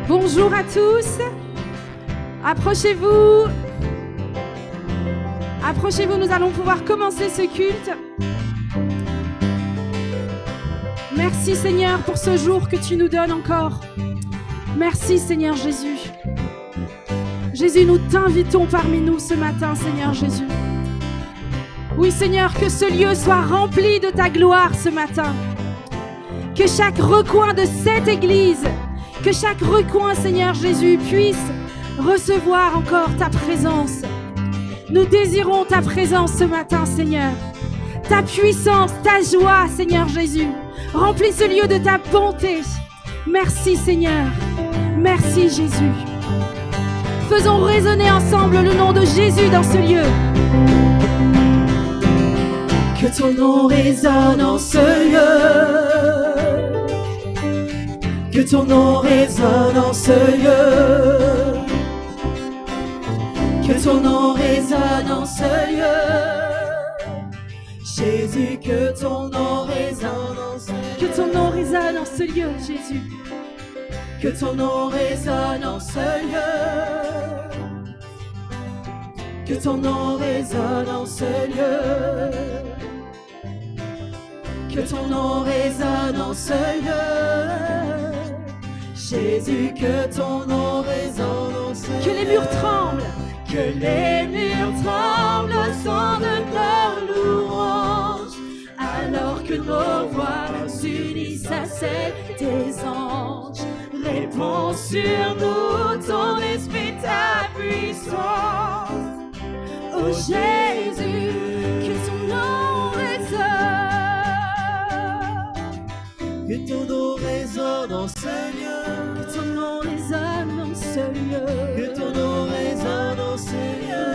Bonjour à tous. Approchez-vous. Approchez-vous, nous allons pouvoir commencer ce culte. Merci Seigneur pour ce jour que tu nous donnes encore. Merci Seigneur Jésus. Jésus, nous t'invitons parmi nous ce matin, Seigneur Jésus. Oui Seigneur, que ce lieu soit rempli de ta gloire ce matin. Que chaque recoin de cette église, que chaque recoin, Seigneur Jésus, puisse recevoir encore ta présence. Nous désirons ta présence ce matin, Seigneur. Ta puissance, ta joie, Seigneur Jésus. Remplis ce lieu de ta bonté. Merci, Seigneur. Merci, Jésus. Faisons résonner ensemble le nom de Jésus dans ce lieu. Que ton nom résonne en ce lieu. Que ton nom résonne en ce lieu. Que ton nom résonne en ce lieu. Jésus, que ton nom résonne en ce lieu. Que ton nom résonne en ce lieu, Jésus. Que ton nom résonne en ce lieu. Que ton nom résonne en ce lieu. Que ton nom résonne en ce lieu. Jésus, que ton nom résonne en ce lieu. Que les murs tremblent. Que les murs tremblent au son de nos louanges. Alors que nos voix s'unissent à celles des anges. Réponds sur nous ton esprit, ta puissance. Oh Jésus, que ton nom résonne. Que ton nom résonne en ce lieu. Que ton nom résonne en ce lieu. Que ton nom résonne en ce lieu.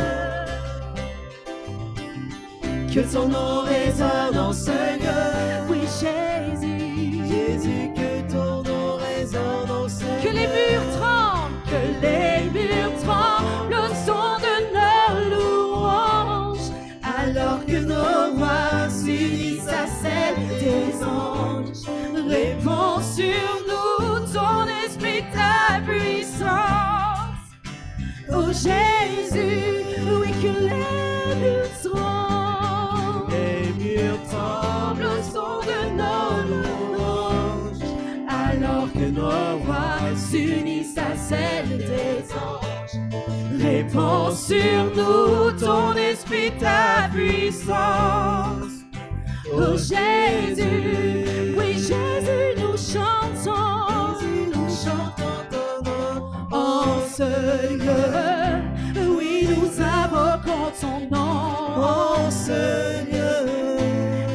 Que ton nom résonne en ce lieu. Oui Jésus, Jésus, que ton nom résonne en ce lieu. Que les murs tremblent, que les murs tremblent au son de nos louanges. Alors que nos voix s'unissent à celles des anges. Réponds sur nous ton esprit, ta puissance. Oh Jésus, oui que les murs tremblent. Les murs tremblent au son de nos louanges. Alors que nos voix s'unissent à celles des anges. Réponds sur nous ton esprit, ta puissance. Oh Jésus, oui Jésus, nous chantons. Jésus, nous chantons ton nom en ce lieu. Oui, nous invoquons ton nom en ce lieu.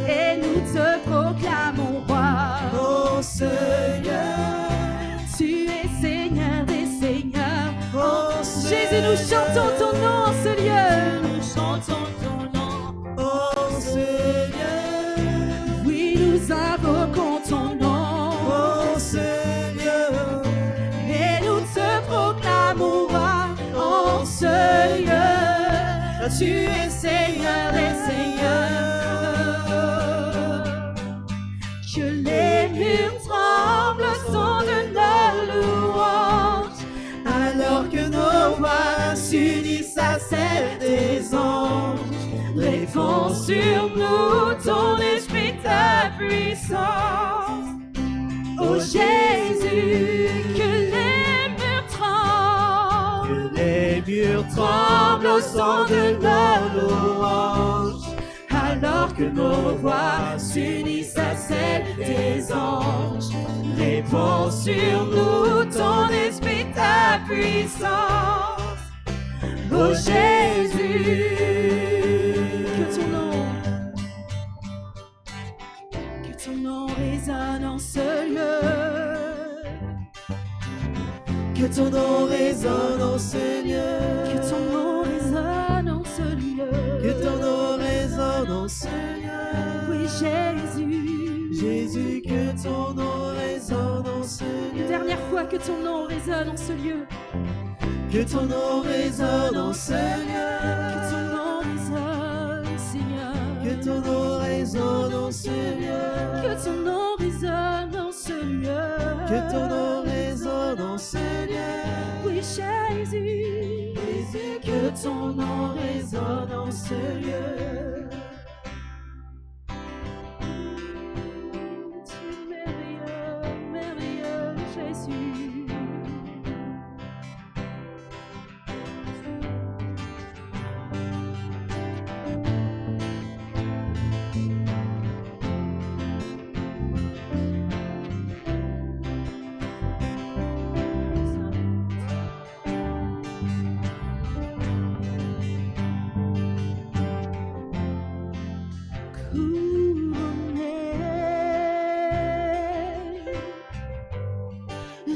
Et nous te proclamons roi en ce lieu. Tu es Seigneur des seigneurs en ce lieu. Jésus, nous chantons ton nom en ce lieu. Nous chantons ton nom en ce lieu. Oui, nous invoquons ton nom en ce lieu. Et nous te proclamons roi en ce lieu. Tu es Seigneur des seigneurs. Que les murs tremblent au son de nos louanges. Alors que nos voix s'unissent à celles des anges. Réponds sur nous ton esprit, ta puissance. Oh Jésus, que les murs tremblent. Que les murs tremblent au son de nos louanges. Alors que nos voix s'unissent à celles des anges. Réponds sur nous ton esprit, ta puissance. Oh Jésus, que ton nom résonne en ce lieu. Que ton nom résonne en ce lieu. Que ton nom résonne en ce lieu. Que ton nom résonne en ce lieu. Oui Jésus, Jésus, que ton nom résonne en ce lieu. Une dernière fois, que ton nom résonne en ce lieu. Que ton nom résonne en ce lieu. Que ton nom résonne, Seigneur. Que ton nom résonne en ce lieu. Que ton nom résonne en ce lieu. Que ton nom résonne en ce lieu. ton nom résonne en ce lieu. Tu es merveilleux, merveilleux Jésus.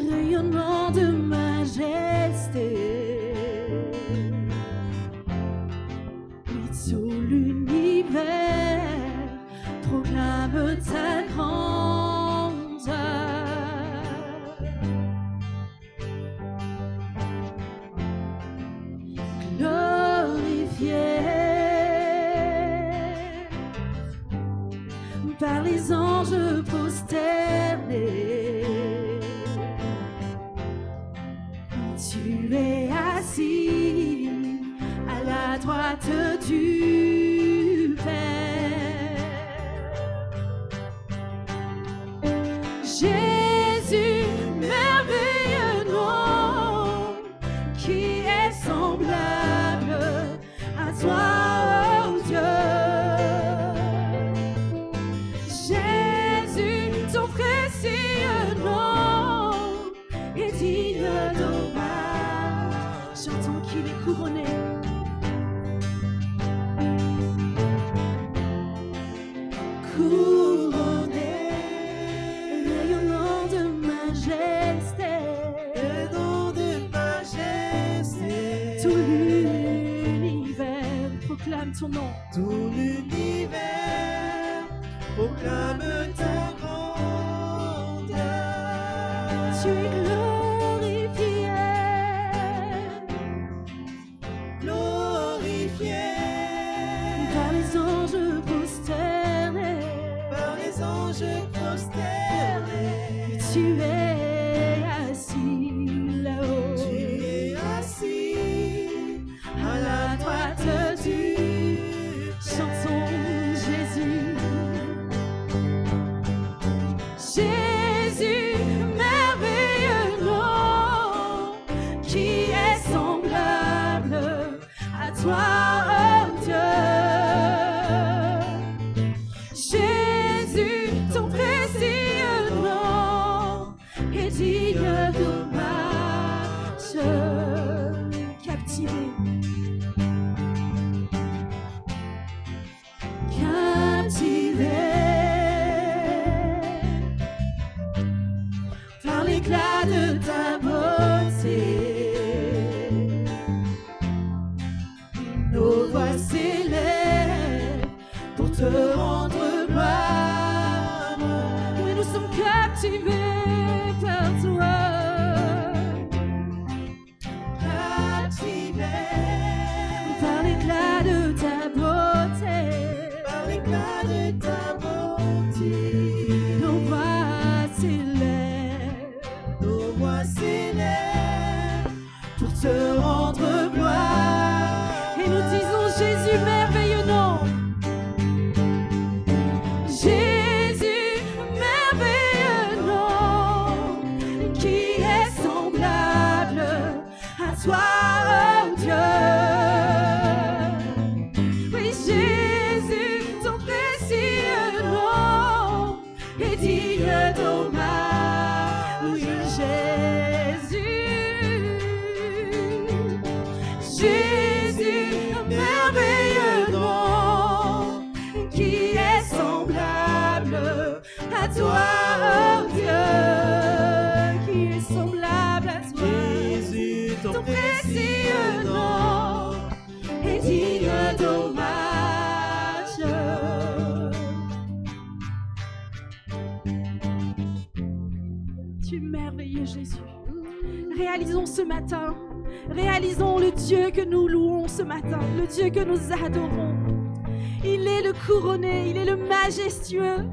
Rayonnement de majesté, oui, tout l'univers proclame ta grandeur. Glorifié par les anges prosternés, tu es assis à la droite du Père. Jésus, merveilleux nom, qui est semblable à toi, oh Dieu. Ton précieux nom est digne d'hommage. J'entends qu'il est couronné. Couronné, rayonnant de majesté, rayonnant de majesté. Tout l'univers proclame ton nom. Tout l'univers proclame ta grandeur. Tu es glorifié, glorifié par les anges prosternés, par les anges prosternés. Tu es assis là-haut, tu es assis à la droite du. Chantons Jésus. Jésus, merveilleux nom, qui est semblable à toi, oh Dieu. Jésus, ton précieux nom est digne d'hommage. Captivé, captivé par l'éclat de ta beauté. Nos voix s'élèvent pour te rendre gloire. Oui, nous sommes captivés par toi. Captivés par l'éclat de ta beauté. Par l'éclat de ta beauté. Nos voix s'élèvent. Nos voix s'élèvent pour te rendre gloire. Et nous disons Jésus, merveilleux nom. Jésus, merveilleux nom, qui est semblable à toi, oh Dieu. Oui, Jésus, ton précieux nom est digne d'hommage. Oui, Jésus, Jésus, merveilleux nom, qui est semblable à toi, oh Dieu, qui est semblable à toi. Jésus, ton précieux nom est digne d'hommage. Tu es merveilleux, Jésus. Réalisons ce matin, réalisons le Dieu que nous louons ce matin, le Dieu que nous adorons. Il est le couronné, il est le majestueux,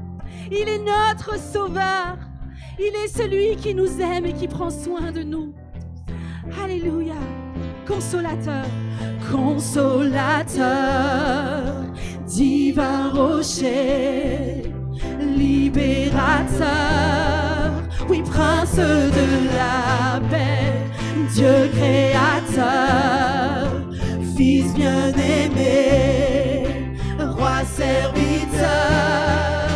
il est notre sauveur, il est celui qui nous aime et qui prend soin de nous. Alléluia. consolateur, consolateur, divin rocher, libérateur, oui, prince de la paix, Dieu créateur, Fils bien-aimé, roi serviteur,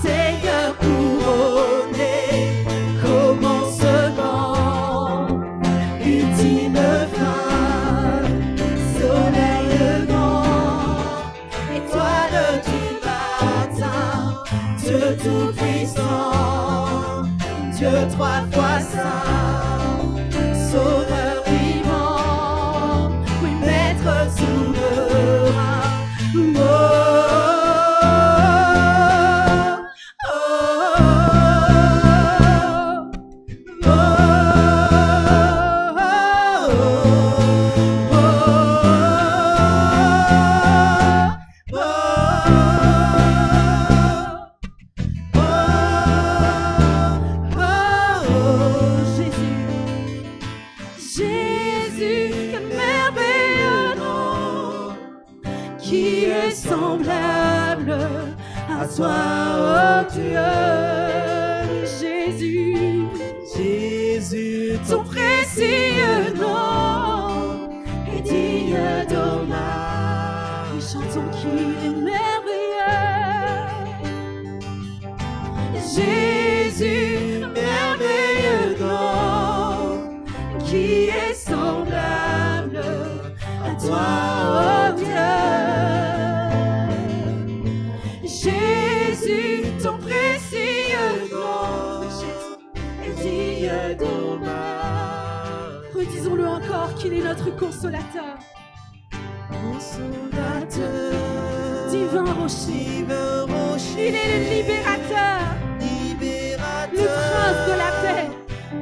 Seigneur couronné, commencement, ultime fin, soleil levant, étoile du matin, Dieu tout-puissant, Dieu trois fois saint, sauveur vivant, oui, maître souverain. Toi, oh Dieu, Jésus, Jésus, ton précieux nom est digne d'hommage. Nous chantons qu'il est merveilleux. Jésus, merveilleux nom, qui est semblable à toi, oh Dieu. Ton précieux nom est digne d'hommage. Redisons-le encore qu'il est notre consolateur. Consolateur, divin rocher, il est le libérateur, le prince de la paix,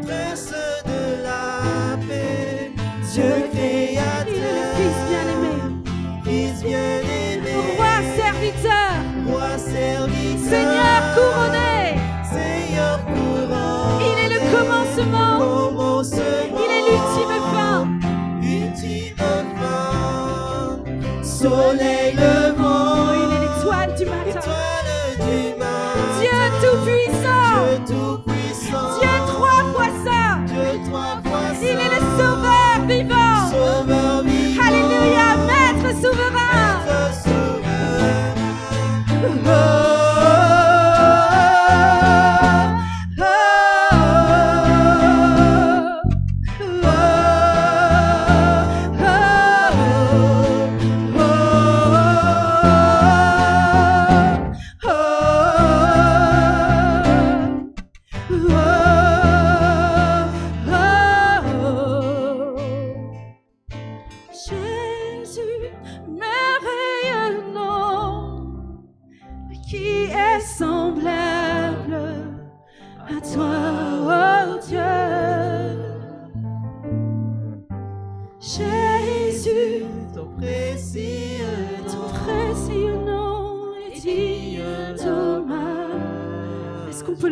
prince de la paix, Dieu créateur, il est le Fils bien-aimé, roi serviteur, Seigneur couronné, il est le commencement, il est l'ultime fin, soleil levant, il est l'étoile du matin, Dieu tout-puissant, Dieu trois fois saint, il est le sauveur vivant, alléluia, maître souverain.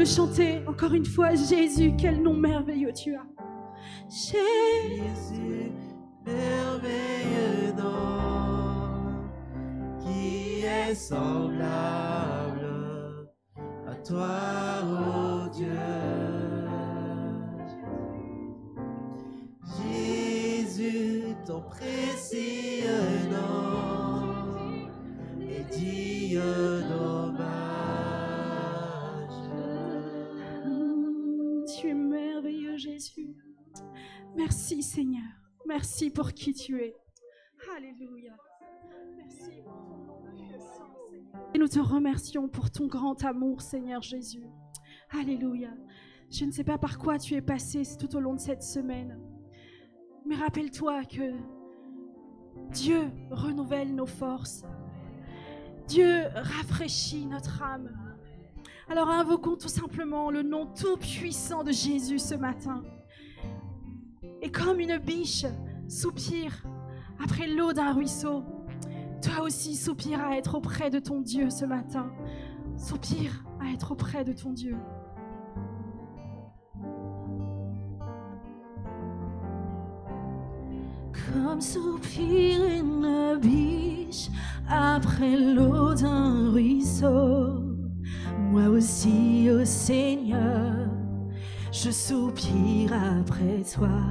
Chanter encore une fois, Jésus, quel nom merveilleux tu as. Jésus, merveilleux nom, qui est semblable à toi, oh Dieu. Jésus, ton précieux nom est digne d'hommage. Tu es merveilleux, Jésus. Merci, Seigneur. Merci pour qui tu es. Alléluia. Merci pour ton nom puissant, Seigneur. Et nous te remercions pour ton grand amour, Seigneur Jésus. Alléluia. Je ne sais pas par quoi tu es passé tout au long de cette semaine, mais rappelle-toi que Dieu renouvelle nos forces. Dieu rafraîchit notre âme. Alors invoquons tout simplement le nom tout puissant de Jésus ce matin. Et comme une biche soupire après l'eau d'un ruisseau, toi aussi soupire à être auprès de ton Dieu ce matin. Soupire à être auprès de ton Dieu. Comme soupire une biche après l'eau d'un ruisseau, moi aussi, ô Seigneur, je soupire après toi.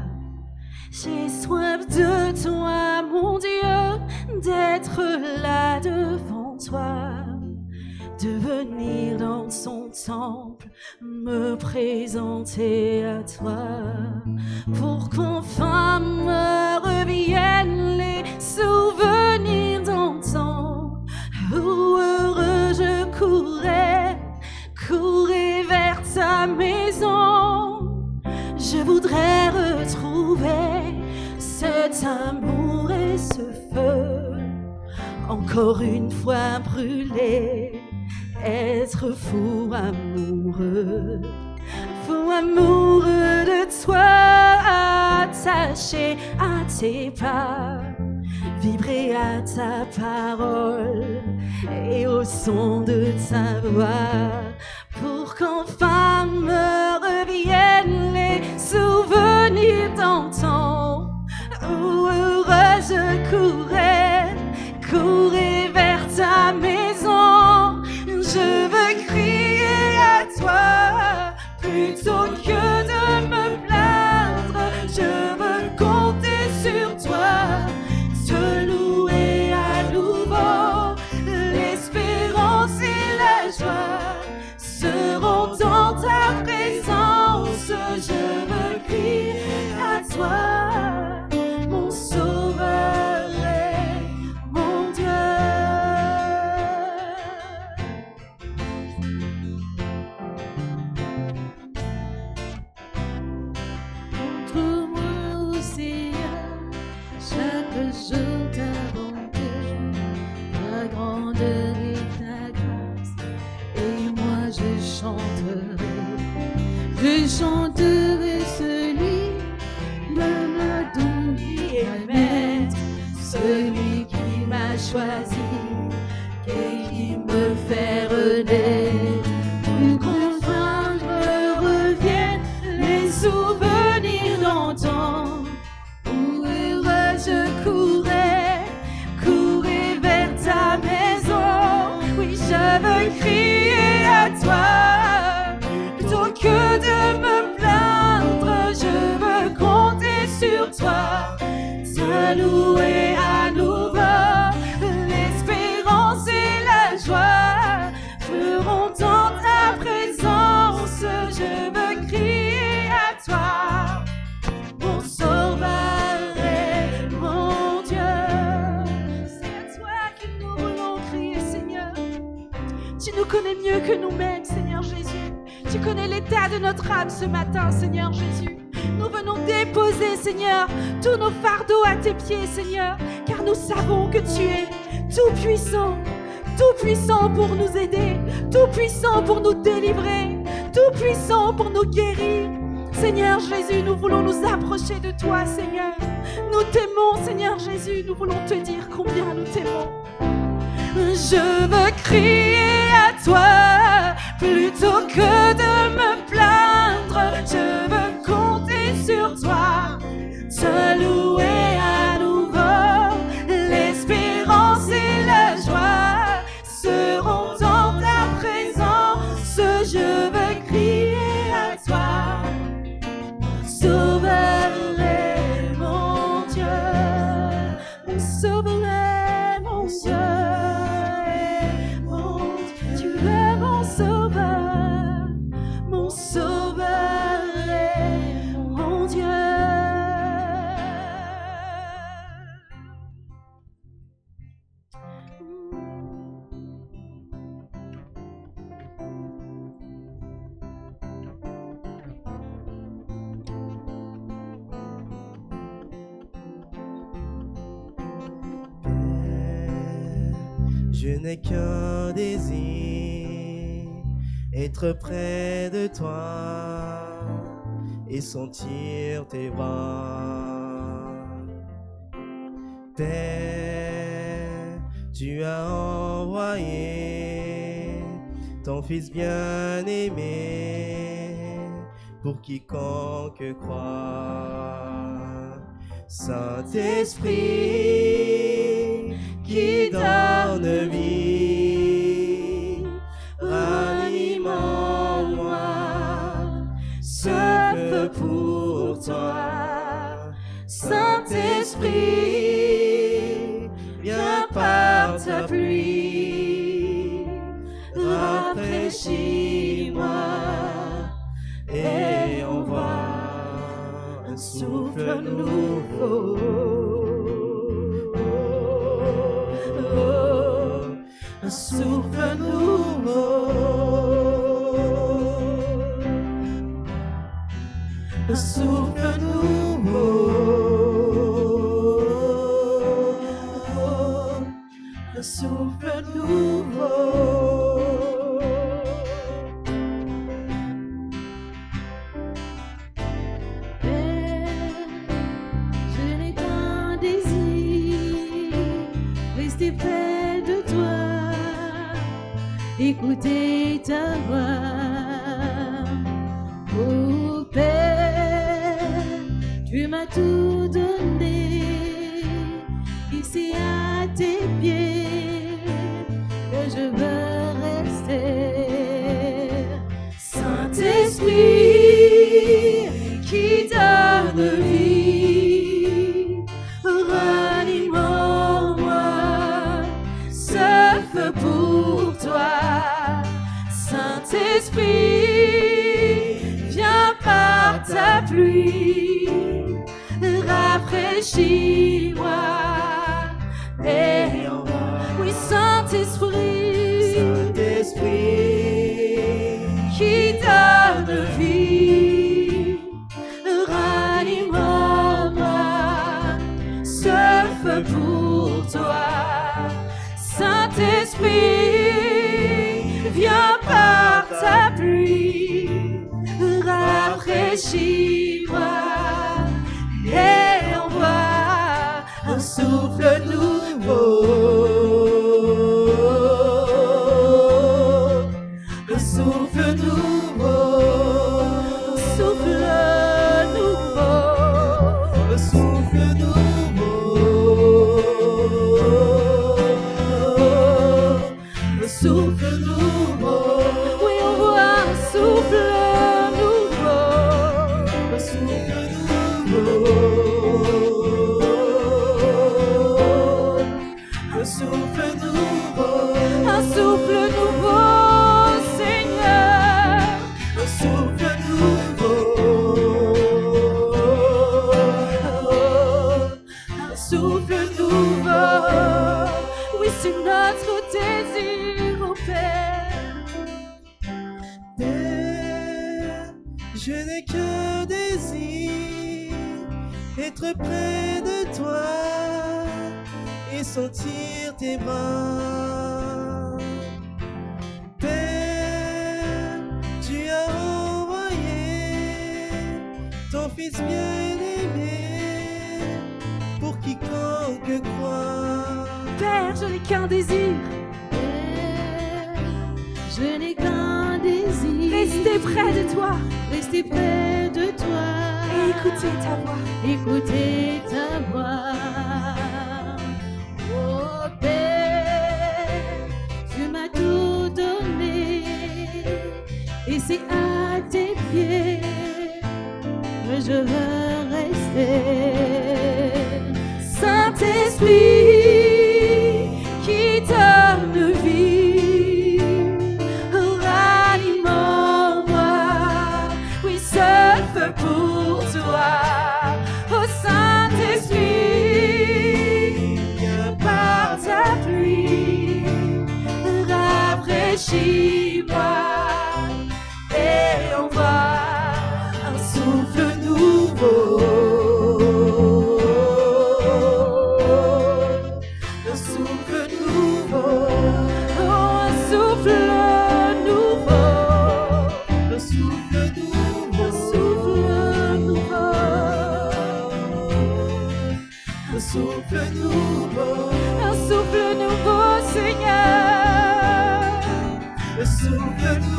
J'ai soif de toi, mon Dieu, d'être là devant toi, de venir dans son temple, me présenter à toi, pour qu'enfin me reviennent les souvenirs d'antan, où heureux je courais vers ta maison. Je voudrais retrouver cet amour et ce feu, encore une fois brûlé, être fou amoureux de toi, attaché à tes pas, vibrer à ta parole et au son de ta voix, pour qu'enfin me reviennent les souvenirs d'antan, où heureux je courais vers ta maison. Je veux crier à toi plutôt que de me plaindre. Je veux compter sur toi, te louer à nouveau. L'espérance et la joie seront dans ta présence. Je veux crier à toi, mon sauveur et mon Dieu. Montre-moi, ô Seigneur, chaque jour ta bonté, ta grandeur et ta grâce, et moi je chanterai celui de ma don qui est maître, celui qui m'a choisi et qui me fait renaître, pour qu'enfin me reviennent les souvenirs d'antan, où heureux je courais vers ta maison. Oui, je veux crier à toi plutôt que de me plaindre. Je veux compter sur toi, te louer à nouveau. L'espérance et la joie feront dans ta présence. Je veux crier à toi, mon sauveur et mon Dieu. C'est à toi que nous voulons crier, Seigneur. Tu nous connais mieux que nous-mêmes, Seigneur Jésus. Tu connais l'état de notre âme ce matin, Seigneur Jésus. Nous venons déposer, Seigneur, tous nos fardeaux à tes pieds, Seigneur, car nous savons que tu es tout puissant pour nous aider, tout puissant pour nous délivrer, tout puissant pour nous guérir. Seigneur Jésus, nous voulons nous approcher de toi, Seigneur. Nous t'aimons, Seigneur Jésus, nous voulons te dire combien nous t'aimons. Je veux crier à toi plutôt que de me plaindre. Je veux compter sur toi, te louer à nouveau. L'espérance et la joie seront dans ta présence. Je veux crier à toi, sauveur et mon Dieu, mon sauveur et mon Dieu. Mon sauveur est mon Dieu. Je n'ai qu'un désir, être près de toi et sentir tes bras. Père, tu as envoyé ton Fils bien-aimé pour quiconque croit. Saint-Esprit qui donne vie, ranime en moi ce feu pour toi. Saint-Esprit, viens par ta pluie, rafraîchis-moi et envoie un souffle nouveau. Un souffle nouveau. Un souffle nouveau. Un souffle nouveau. Je n'ai qu'un désir, rester près de toi, écouter ta voix. Oh Père, tu m'as tout donné, ici à tes pieds, que je veux rester. Saint-Esprit qui donne vie, ranime en moi ce feu pour toi. Saint-Esprit, viens par ta pluie, rafraîchis-moi et envoie. Oui, Saint-Esprit, Saint-Esprit qui donne vie, ranime en moi ce feu pour toi. Saint-Esprit, viens par ta pluie, rafraîchis-moi et envoie un souffle nouveau. un souffle nouveau. Un souffle nouveau. Un souffle nouveau. Un souffle nouveau. Oui, on voit un souffle nouveau. Un souffle nouveau. Un souffle nouveau. Un souffle nouveau, Seigneur. Un souffle nouveau. Un souffle nouveau. Oui, c'est notre désir, oh Père. Père, je n'ai qu'un désir, être près de toi et sentir tes bras. Père, tu as envoyé ton Fils bien-aimé pour quiconque croit. Père, je n'ai qu'un désir. Père, je n'ai qu'un désir. Rester près de toi. Rester près de toi. Et écouter ta voix. Écouter ta voix. Oh Père, tu m'as tout donné. Et c'est à tes pieds que je veux rester. Saint-Esprit qui donne vie, ranime en moi, oui, ce feu pour toi. Oh Saint-Esprit, viens par ta pluie, rafraîchis-moi et envoie un souffle nouveau. Un souffle nouveau. Oh, un souffle nouveau. Un souffle nouveau. Un souffle nouveau. Un souffle nouveau. Un souffle nouveau, Seigneur. Un souffle nouveau.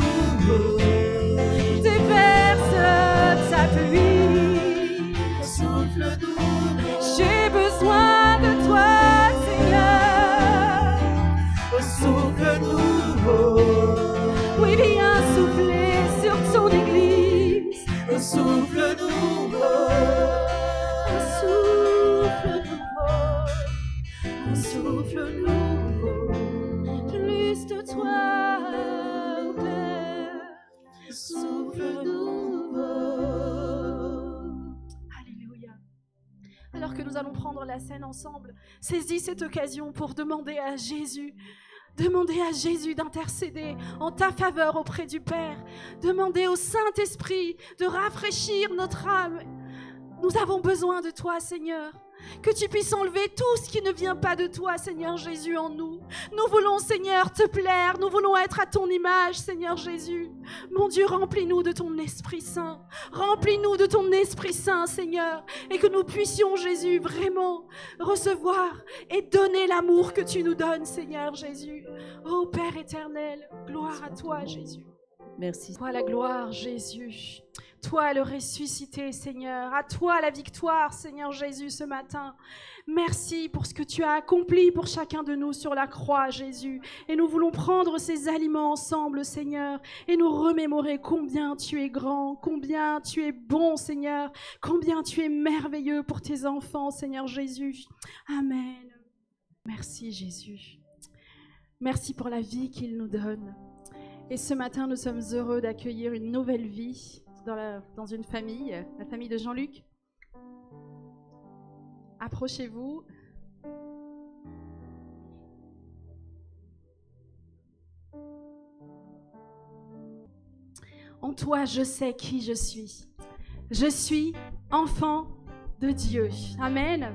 souffle nouveau, un souffle nouveau, un souffle nouveau, plus de toi, ô Père, un souffle nouveau. Alléluia. Alors que nous allons prendre la scène ensemble, saisis cette occasion pour demander à Jésus d'intercéder en ta faveur auprès du Père. Demandez au Saint-Esprit de rafraîchir notre âme. Nous avons besoin de toi, Seigneur. Que tu puisses enlever tout ce qui ne vient pas de toi, Seigneur Jésus, en nous. Nous voulons, Seigneur, te plaire. Nous voulons être à ton image, Seigneur Jésus. Mon Dieu, remplis-nous de ton Esprit Saint. Remplis-nous de ton Esprit Saint, Seigneur. Et que nous puissions, Jésus, vraiment recevoir et donner l'amour que tu nous donnes, Seigneur Jésus. Ô Père éternel, gloire à toi, Jésus. Merci. Toi la gloire, Jésus. Toi le ressuscité, Seigneur. À toi la victoire, Seigneur Jésus, ce matin. Merci pour ce que tu as accompli pour chacun de nous sur la croix, Jésus. Et nous voulons prendre ces aliments ensemble, Seigneur, et nous remémorer combien tu es grand, combien tu es bon, Seigneur, combien tu es merveilleux pour tes enfants, Seigneur Jésus. Amen. Merci, Jésus. Merci pour la vie qu'il nous donne. Et ce matin, nous sommes heureux d'accueillir une nouvelle vie dans une famille, la famille de Jean-Luc. Approchez-vous. En toi, je sais qui je suis. Je suis enfant de Dieu. Amen.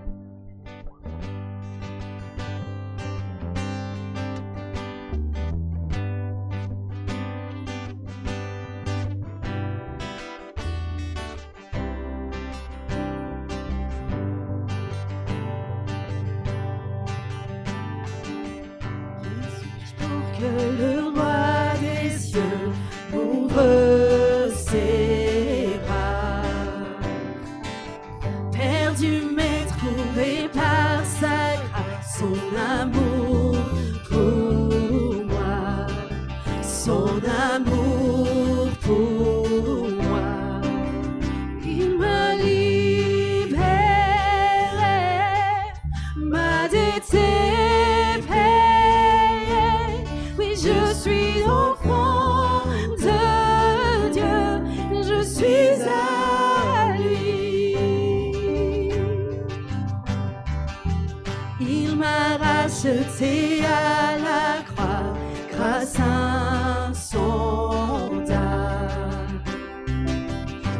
Le roi des cieux ouvre ses bras. Perdu mais trouvé par sa grâce, son amour pour moi, son amour pour moi. Il m'a libéré, m'a dette. Je suis enfant de Dieu, je suis à lui. Il m'a racheté à la croix grâce insondable.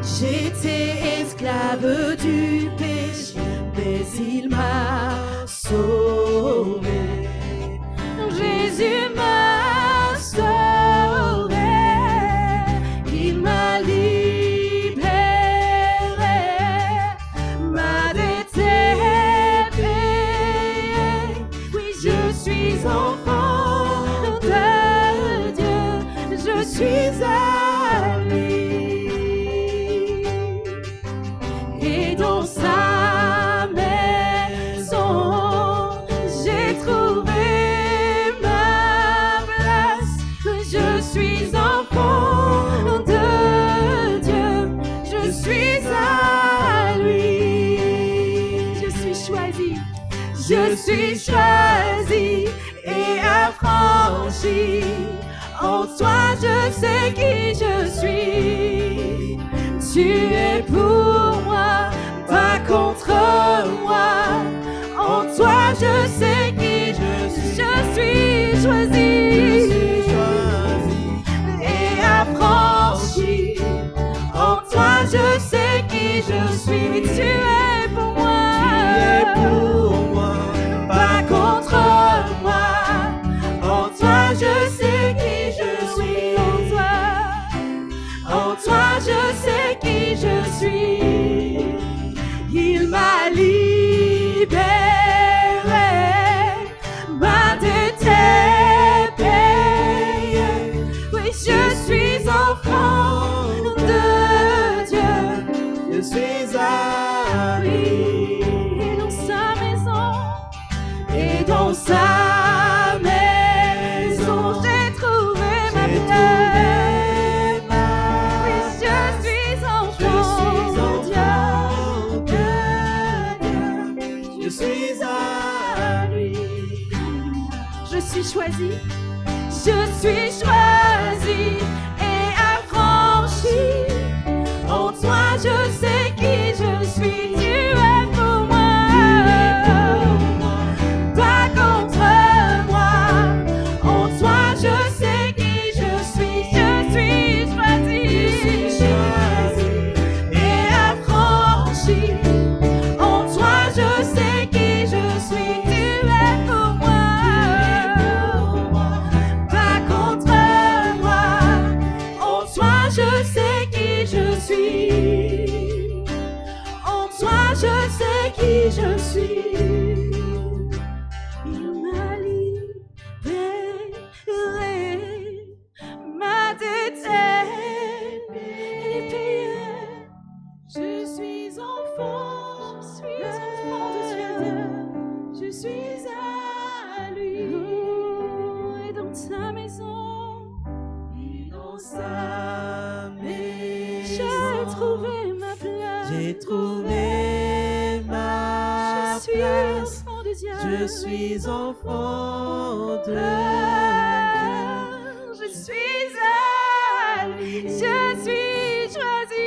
J'étais esclave du péché, mais il m'a sauvé. Jésus m'a sauvé, il m'a libéré, m'a dette payée. Oui, je suis enfant de Dieu, je suis à lui. Et dans sa maison, j'ai trouvé je suis enfant de Dieu, je suis à lui. Je suis choisi, je suis choisi et affranchi. En toi je sais qui je suis. Tu es pour moi, pas contre moi. En toi je sais qui je suis. Je suis choisi. Affranchi. En toi je sais qui je suis. Tu es pour moi, pas contre moi. En toi je sais qui je suis. En toi je sais qui je suis. Il m'a libéré, m'a dette payée. Oui, je suis enfant de Dieu, je suis à lui. Et dans sa maison, et dans sa maison, j'ai trouvé ma place. Oui, je suis enfant. choisi. Je suis choisi et affranchi. En toi, je sais qui je suis. Tu es pour moi, pas contre moi. En toi, je sais qui je suis. Je suis choisi et affranchi. En toi, je sais qui je suis. Tu es pour moi, pas contre moi. En toi, je sais qui je suis. En toi, je sais qui je suis. Il m'a libéré, ma dette est payée. Je suis enfant de Dieu. Je suis à lui. Et dans ta maison, Dans sa maison, j'ai trouvé ma place. j'ai trouvé ma Je suis place. enfant de Dieu. Je suis enfant de Dieu. Je suis à lui. Je suis choisi.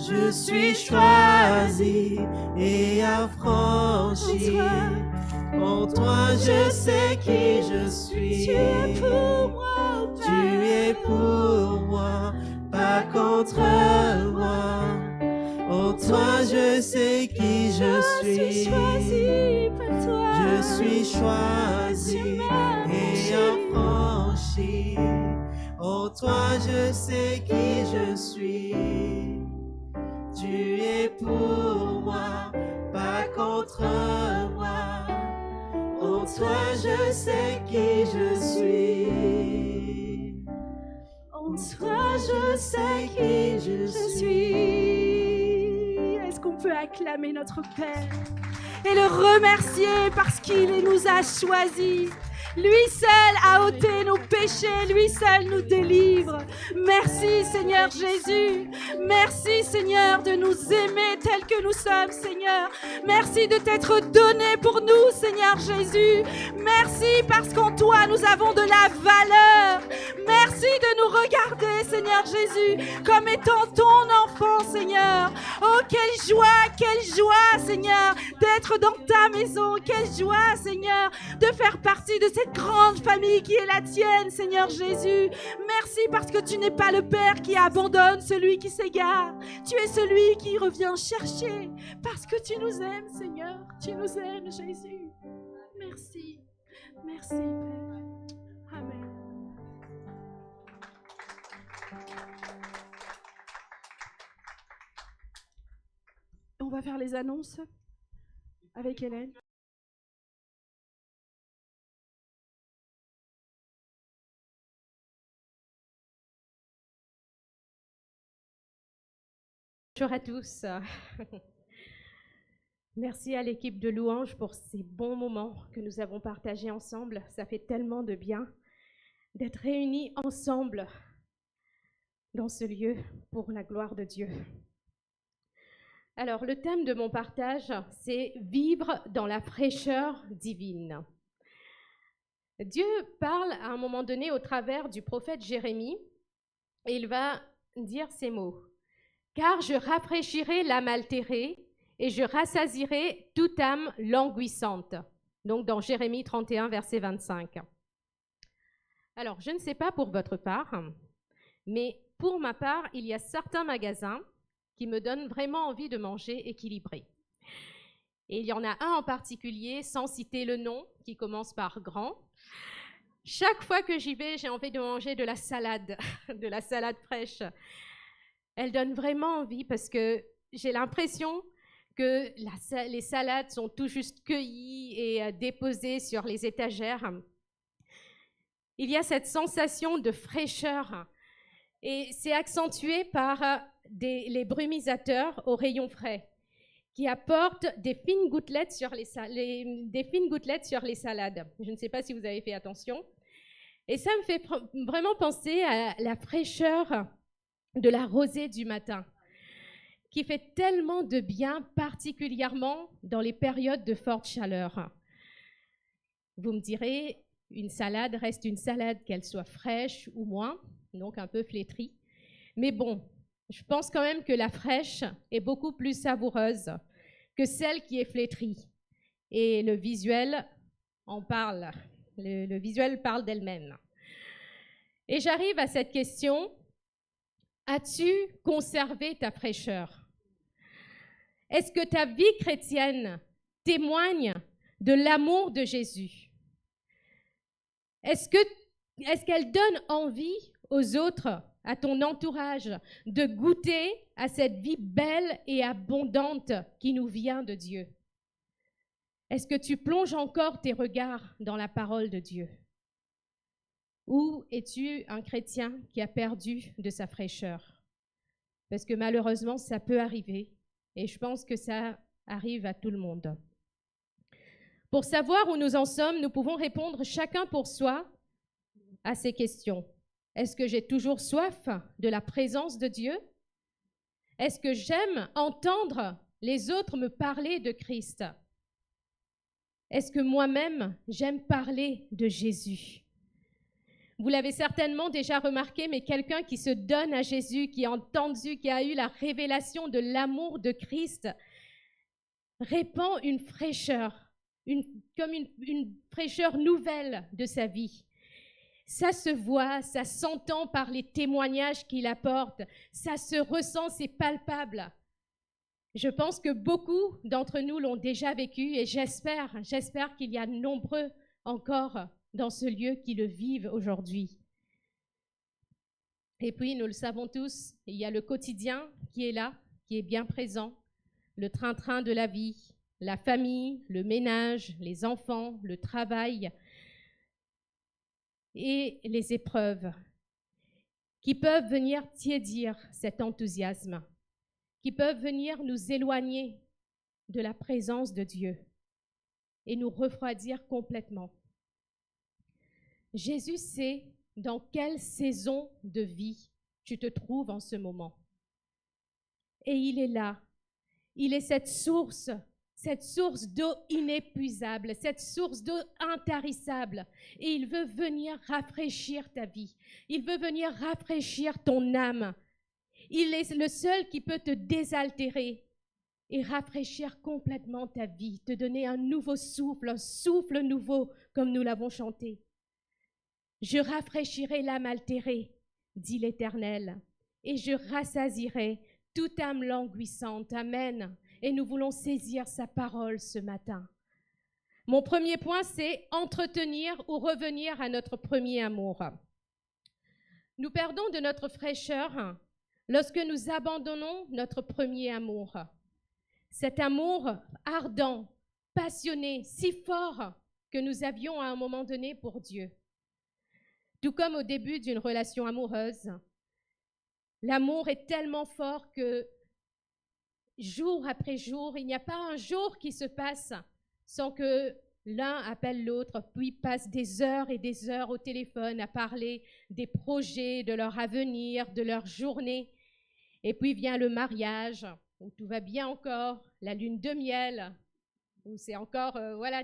Je suis choisi et affranchi. En toi, je sais qui je suis. Tu es pour moi, Tu es pour moi, pas contre moi. En toi, je sais qui je suis. choisi par toi. Je suis choisi Tu m'as et affranchi. En toi, je sais qui je suis. Tu es pour moi, pas contre moi. En toi, je sais qui je suis. En toi, je sais qui je suis. Est-ce qu'on peut acclamer notre Père et le remercier parce qu'il nous a choisis? Lui seul a ôté nos péchés, lui seul nous délivre. Merci Seigneur Jésus. Merci Seigneur de nous aimer tels que nous sommes, Seigneur. Merci de t'être donné pour nous, Seigneur Jésus. Merci parce qu'en toi nous avons de la valeur. Merci de nous regarder, Seigneur Jésus, comme étant ton enfant, Seigneur. Oh, quelle joie, Seigneur, d'être dans ta maison. Quelle joie, Seigneur, de faire partie de cette grande famille qui est la tienne, Seigneur Jésus. Merci parce que tu n'es pas le Père qui abandonne celui qui s'égare. Tu es celui qui revient chercher parce que tu nous aimes, Seigneur. Tu nous aimes, Jésus. Merci. Merci, Père. Amen. On va faire les annonces avec Hélène. Bonjour à tous. Merci à l'équipe de Louange pour ces bons moments que nous avons partagés ensemble. Ça fait tellement de bien d'être réunis ensemble dans ce lieu pour la gloire de Dieu. Alors, le thème de mon partage, c'est « Vivre dans la fraîcheur divine ». Dieu parle à un moment donné au travers du prophète Jérémie et il va dire ces mots. « Car je rafraîchirai l'âme altérée et je rassasierai toute âme languissante. » Donc dans Jérémie 31, verset 25. Alors, je ne sais pas pour votre part, mais pour ma part, il y a certains magasins qui me donnent vraiment envie de manger équilibré. Et il y en a un en particulier, sans citer le nom, qui commence par grand. Chaque fois que j'y vais, j'ai envie de manger de la salade fraîche. Elle donne vraiment envie parce que j'ai l'impression que les salades sont tout juste cueillies et déposées sur les étagères. Il y a cette sensation de fraîcheur et c'est accentué par les brumisateurs au rayon frais qui apportent des fines gouttelettes sur les salades. Je ne sais pas si vous avez fait attention. Et ça me fait vraiment penser à la fraîcheur de la rosée du matin, qui fait tellement de bien, particulièrement dans les périodes de forte chaleur. Vous me direz, une salade reste une salade, qu'elle soit fraîche ou moins, donc un peu flétrie. Mais bon, je pense quand même que la fraîche est beaucoup plus savoureuse que celle qui est flétrie. Et le visuel en parle. Le visuel parle d'elle-même. Et j'arrive à cette question, as-tu conservé ta fraîcheur? Est-ce que ta vie chrétienne témoigne de l'amour de Jésus? Est-ce qu'elle donne envie aux autres, à ton entourage, de goûter à cette vie belle et abondante qui nous vient de Dieu? Est-ce que tu plonges encore tes regards dans la parole de Dieu? Ou es-tu un chrétien qui a perdu de sa fraîcheur? Parce que malheureusement, ça peut arriver, et je pense que ça arrive à tout le monde. Pour savoir où nous en sommes, nous pouvons répondre chacun pour soi à ces questions. Est-ce que j'ai toujours soif de la présence de Dieu? Est-ce que j'aime entendre les autres me parler de Christ? Est-ce que moi-même, j'aime parler de Jésus? Vous l'avez certainement déjà remarqué, mais quelqu'un qui se donne à Jésus, qui a entendu, qui a eu la révélation de l'amour de Christ, répand une fraîcheur, comme une fraîcheur nouvelle de sa vie. Ça se voit, ça s'entend par les témoignages qu'il apporte, ça se ressent, c'est palpable. Je pense que beaucoup d'entre nous l'ont déjà vécu et j'espère qu'il y a nombreux encore dans ce lieu qui le vivent aujourd'hui. Et puis, nous le savons tous, il y a le quotidien qui est là, qui est bien présent, le train-train de la vie, la famille, le ménage, les enfants, le travail et les épreuves qui peuvent venir tiédir cet enthousiasme, qui peuvent venir nous éloigner de la présence de Dieu et nous refroidir complètement. Jésus sait dans quelle saison de vie tu te trouves en ce moment. Et il est là. Il est cette source d'eau inépuisable, cette source d'eau intarissable. Et il veut venir rafraîchir ta vie. Il veut venir rafraîchir ton âme. Il est le seul qui peut te désaltérer et rafraîchir complètement ta vie, te donner un nouveau souffle, un souffle nouveau, comme nous l'avons chanté. Je rafraîchirai l'âme altérée, dit l'Éternel, et je rassasierai toute âme languissante. Amen. Et nous voulons saisir sa parole ce matin. Mon premier point, c'est entretenir ou revenir à notre premier amour. Nous perdons de notre fraîcheur lorsque nous abandonnons notre premier amour. Cet amour ardent, passionné, si fort que nous avions à un moment donné pour Dieu. Tout comme au début d'une relation amoureuse, l'amour est tellement fort que jour après jour, il n'y a pas un jour qui se passe sans que l'un appelle l'autre, puis passe des heures et des heures au téléphone à parler des projets, de leur avenir, de leur journée. Et puis vient le mariage, où tout va bien encore, la lune de miel, où c'est encore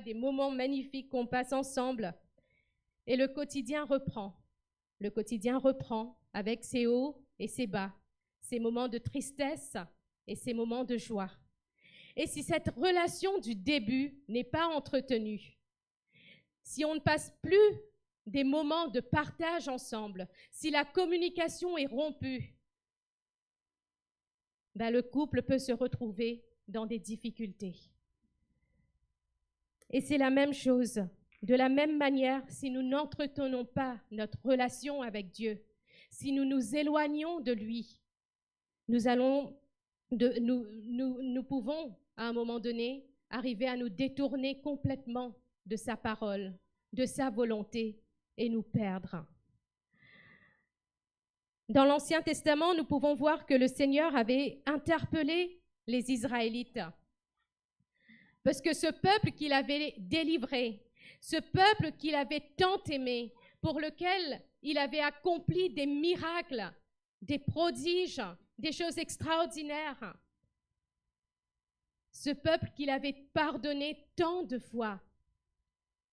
des moments magnifiques qu'on passe ensemble. Et le quotidien reprend. Le quotidien reprend avec ses hauts et ses bas, ses moments de tristesse et ses moments de joie. Et si cette relation du début n'est pas entretenue, si on ne passe plus des moments de partage ensemble, si la communication est rompue, le couple peut se retrouver dans des difficultés. Et c'est la même chose. De la même manière, si nous n'entretenons pas notre relation avec Dieu, si nous nous éloignons de lui, nous pouvons, à un moment donné, arriver à nous détourner complètement de sa parole, de sa volonté, et nous perdre. Dans l'Ancien Testament, nous pouvons voir que le Seigneur avait interpellé les Israélites, parce que ce peuple qu'il avait délivré, ce peuple qu'il avait tant aimé, pour lequel il avait accompli des miracles, des prodiges, des choses extraordinaires. Ce peuple qu'il avait pardonné tant de fois,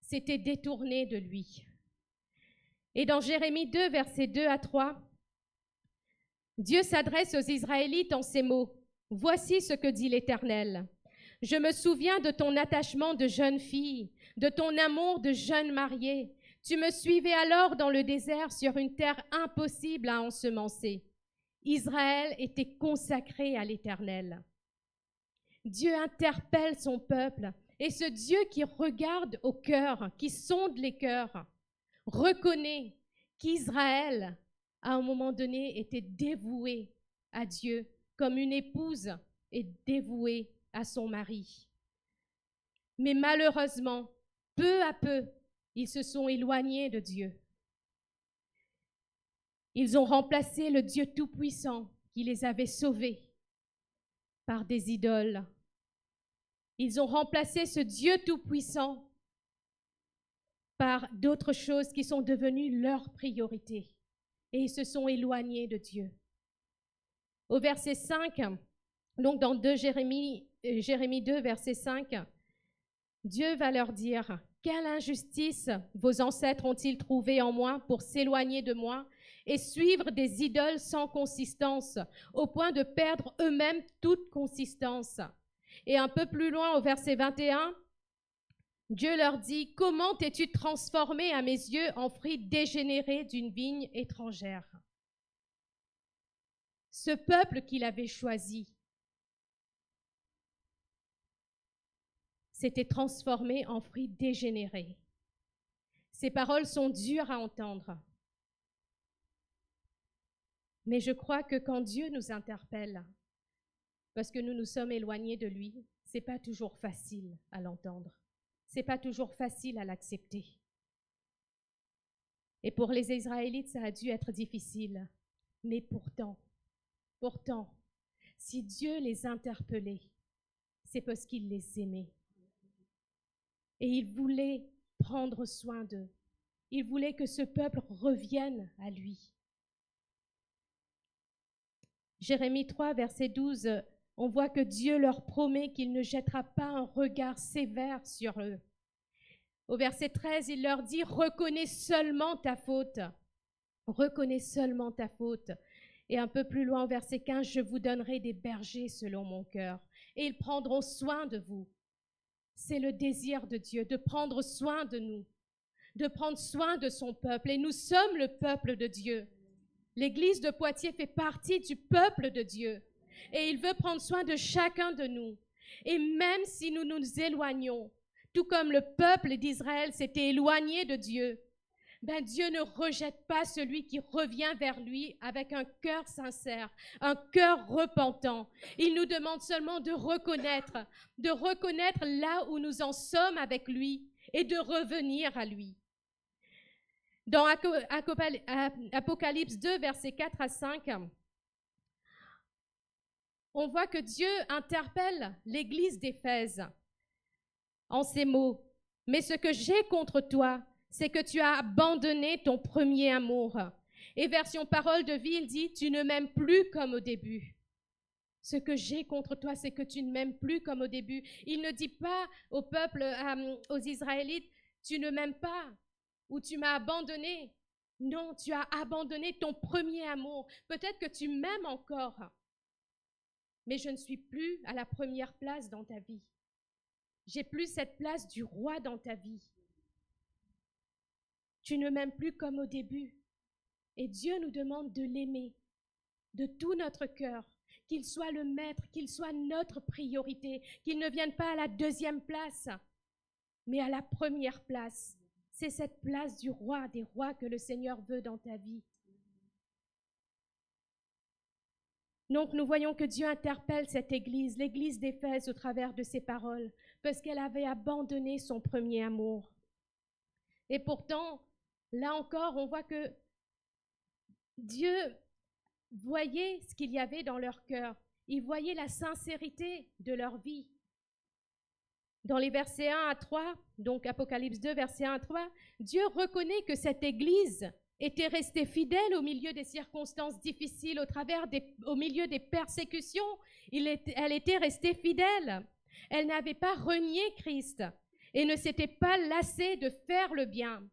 s'étaient détournés de lui. Et dans Jérémie 2, versets 2 à 3, Dieu s'adresse aux Israélites en ces mots. « Voici ce que dit l'Éternel. Je me souviens de ton attachement de jeune fille, de ton amour de jeune mariée. Tu me suivais alors dans le désert sur une terre impossible à ensemencer. Israël était consacré à l'Éternel. » Dieu interpelle son peuple, et ce Dieu qui regarde au cœur, qui sonde les cœurs, reconnaît qu'Israël, à un moment donné, était dévoué à Dieu, comme une épouse est dévouée à son mari. Mais malheureusement, peu à peu, ils se sont éloignés de Dieu. Ils ont remplacé le Dieu Tout-Puissant qui les avait sauvés par des idoles. Ils ont remplacé ce Dieu Tout-Puissant par d'autres choses qui sont devenues leur priorité. Et ils se sont éloignés de Dieu. Au verset 5, donc dans Jérémie 2, verset 5, Dieu va leur dire « Quelle injustice vos ancêtres ont-ils trouvé en moi pour s'éloigner de moi et suivre des idoles sans consistance, au point de perdre eux-mêmes toute consistance. » Et un peu plus loin, au verset 21, Dieu leur dit « Comment t'es-tu transformé à mes yeux en fruit dégénéré d'une vigne étrangère ?» Ce peuple qu'il avait choisi s'était transformé en fruit dégénéré. Ces paroles sont dures à entendre. Mais je crois que quand Dieu nous interpelle, parce que nous nous sommes éloignés de lui, ce n'est pas toujours facile à l'entendre. Ce n'est pas toujours facile à l'accepter. Et pour les Israélites, ça a dû être difficile. Mais pourtant, si Dieu les interpellait, c'est parce qu'il les aimait. Et il voulait prendre soin d'eux. Il voulait que ce peuple revienne à lui. Jérémie 3, verset 12, on voit que Dieu leur promet qu'il ne jettera pas un regard sévère sur eux. Au verset 13, il leur dit « Reconnais seulement ta faute. Reconnais seulement ta faute. » Et un peu plus loin, au verset 15, « Je vous donnerai des bergers selon mon cœur, et ils prendront soin de vous. » C'est le désir de Dieu, de prendre soin de nous, de prendre soin de son peuple. Et nous sommes le peuple de Dieu. L'Église de Poitiers fait partie du peuple de Dieu. Et il veut prendre soin de chacun de nous. Et même si nous nous éloignons, tout comme le peuple d'Israël s'était éloigné de Dieu, ben Dieu ne rejette pas celui qui revient vers lui avec un cœur sincère, un cœur repentant. Il nous demande seulement de reconnaître là où nous en sommes avec lui et de revenir à lui. Dans Apocalypse 2, versets 4 à 5, on voit que Dieu interpelle l'église d'Éphèse en ces mots. « Mais ce que j'ai contre toi, c'est que tu as abandonné ton premier amour. » Et version parole de vie, il dit « Tu ne m'aimes plus comme au début. » Ce que j'ai contre toi, c'est que tu ne m'aimes plus comme au début. Il ne dit pas au peuple, aux Israélites « Tu ne m'aimes pas » ou « Tu m'as abandonné ». Non, tu as abandonné ton premier amour. Peut-être que tu m'aimes encore, mais je ne suis plus à la première place dans ta vie. J'ai plus cette place du roi dans ta vie. Tu ne m'aimes plus comme au début. Et Dieu nous demande de l'aimer de tout notre cœur, qu'il soit le maître, qu'il soit notre priorité, qu'il ne vienne pas à la deuxième place, mais à la première place. C'est cette place du roi, des rois que le Seigneur veut dans ta vie. Donc nous voyons que Dieu interpelle cette église, l'église d'Éphèse, au travers de ses paroles, parce qu'elle avait abandonné son premier amour. Et pourtant, là encore, on voit que Dieu voyait ce qu'il y avait dans leur cœur. Il voyait la sincérité de leur vie. Dans les versets 1 à 3, donc Apocalypse 2, versets 1 à 3, Dieu reconnaît que cette église était restée fidèle au milieu des circonstances difficiles, au milieu des persécutions. Elle était restée fidèle. Elle n'avait pas renié Christ. et ne s'était pas lassé de faire le bien.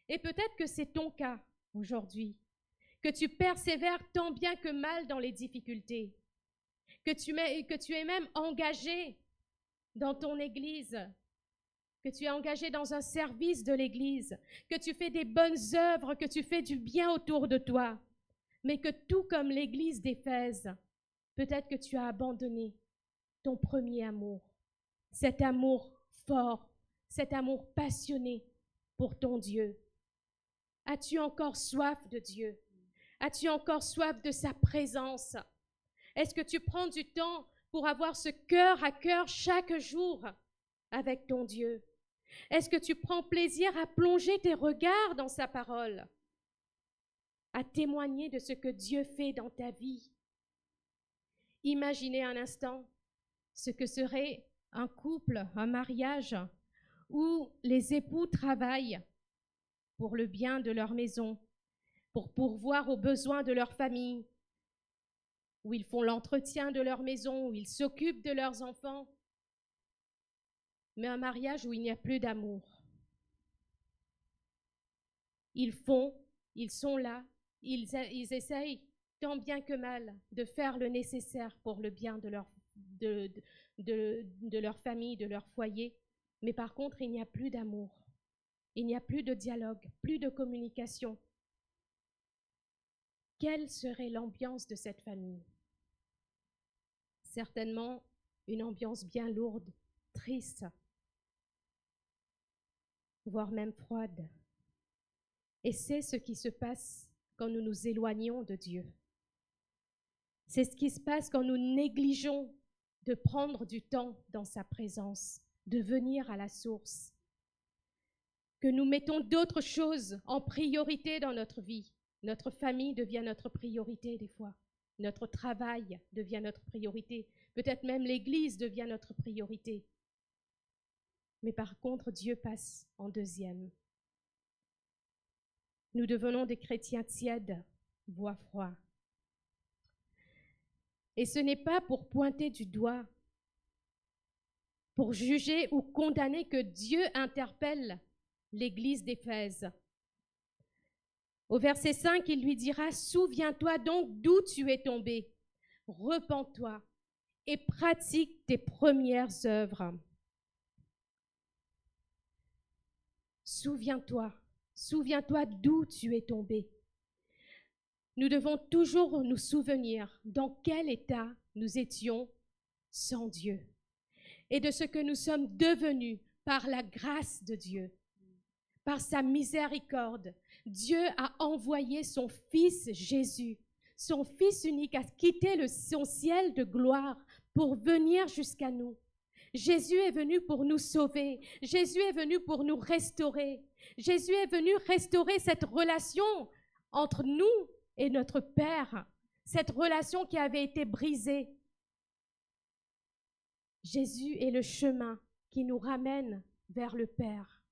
Et peut-être que c'est ton cas aujourd'hui, que tu persévères tant bien que mal dans les difficultés, que tu es même engagé dans ton église, que tu es engagé dans un service de l'église, que tu fais des bonnes œuvres, que tu fais du bien autour de toi, mais que tout comme l'église d'Éphèse, peut-être que tu as abandonné ton premier amour, cet amour fort, cet amour passionné pour ton Dieu. As-tu encore soif de Dieu? As-tu encore soif de sa présence? Est-ce que tu prends du temps pour avoir ce cœur à cœur chaque jour avec ton Dieu? Est-ce que tu prends plaisir à plonger tes regards dans sa parole, à témoigner de ce que Dieu fait dans ta vie? Imaginez un instant ce que serait un couple, un mariage, où les époux travaillent pour le bien de leur maison, pour pourvoir aux besoins de leur famille, où ils font l'entretien de leur maison, où ils s'occupent de leurs enfants, mais un mariage où il n'y a plus d'amour. Ils sont là, ils essayent tant bien que mal de faire le nécessaire pour le bien de leur famille, de leur foyer, mais par contre, il n'y a plus d'amour, il n'y a plus de dialogue, plus de communication. Quelle serait l'ambiance de cette famille? Certainement une ambiance bien lourde, triste, voire même froide. Et c'est ce qui se passe quand nous nous éloignons de Dieu. C'est ce qui se passe quand nous négligeons de prendre du temps dans sa présence, de venir à la source, que nous mettons d'autres choses en priorité dans notre vie. Notre famille devient notre priorité des fois. Notre travail devient notre priorité. Peut-être même l'Église devient notre priorité. Mais par contre, Dieu passe en deuxième. Nous devenons des chrétiens tièdes, voire froids. Et ce n'est pas pour pointer du doigt, pour juger ou condamner que Dieu interpelle l'Église d'Éphèse. Au verset 5, il lui dira « Souviens-toi donc d'où tu es tombé, repens-toi et pratique tes premières œuvres. » Souviens-toi d'où tu es tombé. Nous devons toujours nous souvenir dans quel état nous étions sans Dieu et de ce que nous sommes devenus par la grâce de Dieu, par sa miséricorde. Dieu a envoyé son Fils Jésus, son Fils unique, à quitter son ciel de gloire pour venir jusqu'à nous. Jésus est venu pour nous sauver. Jésus est venu pour nous restaurer. Jésus est venu restaurer cette relation entre nous et notre Père, cette relation qui avait été brisée. Jésus est le chemin qui nous ramène vers le Père,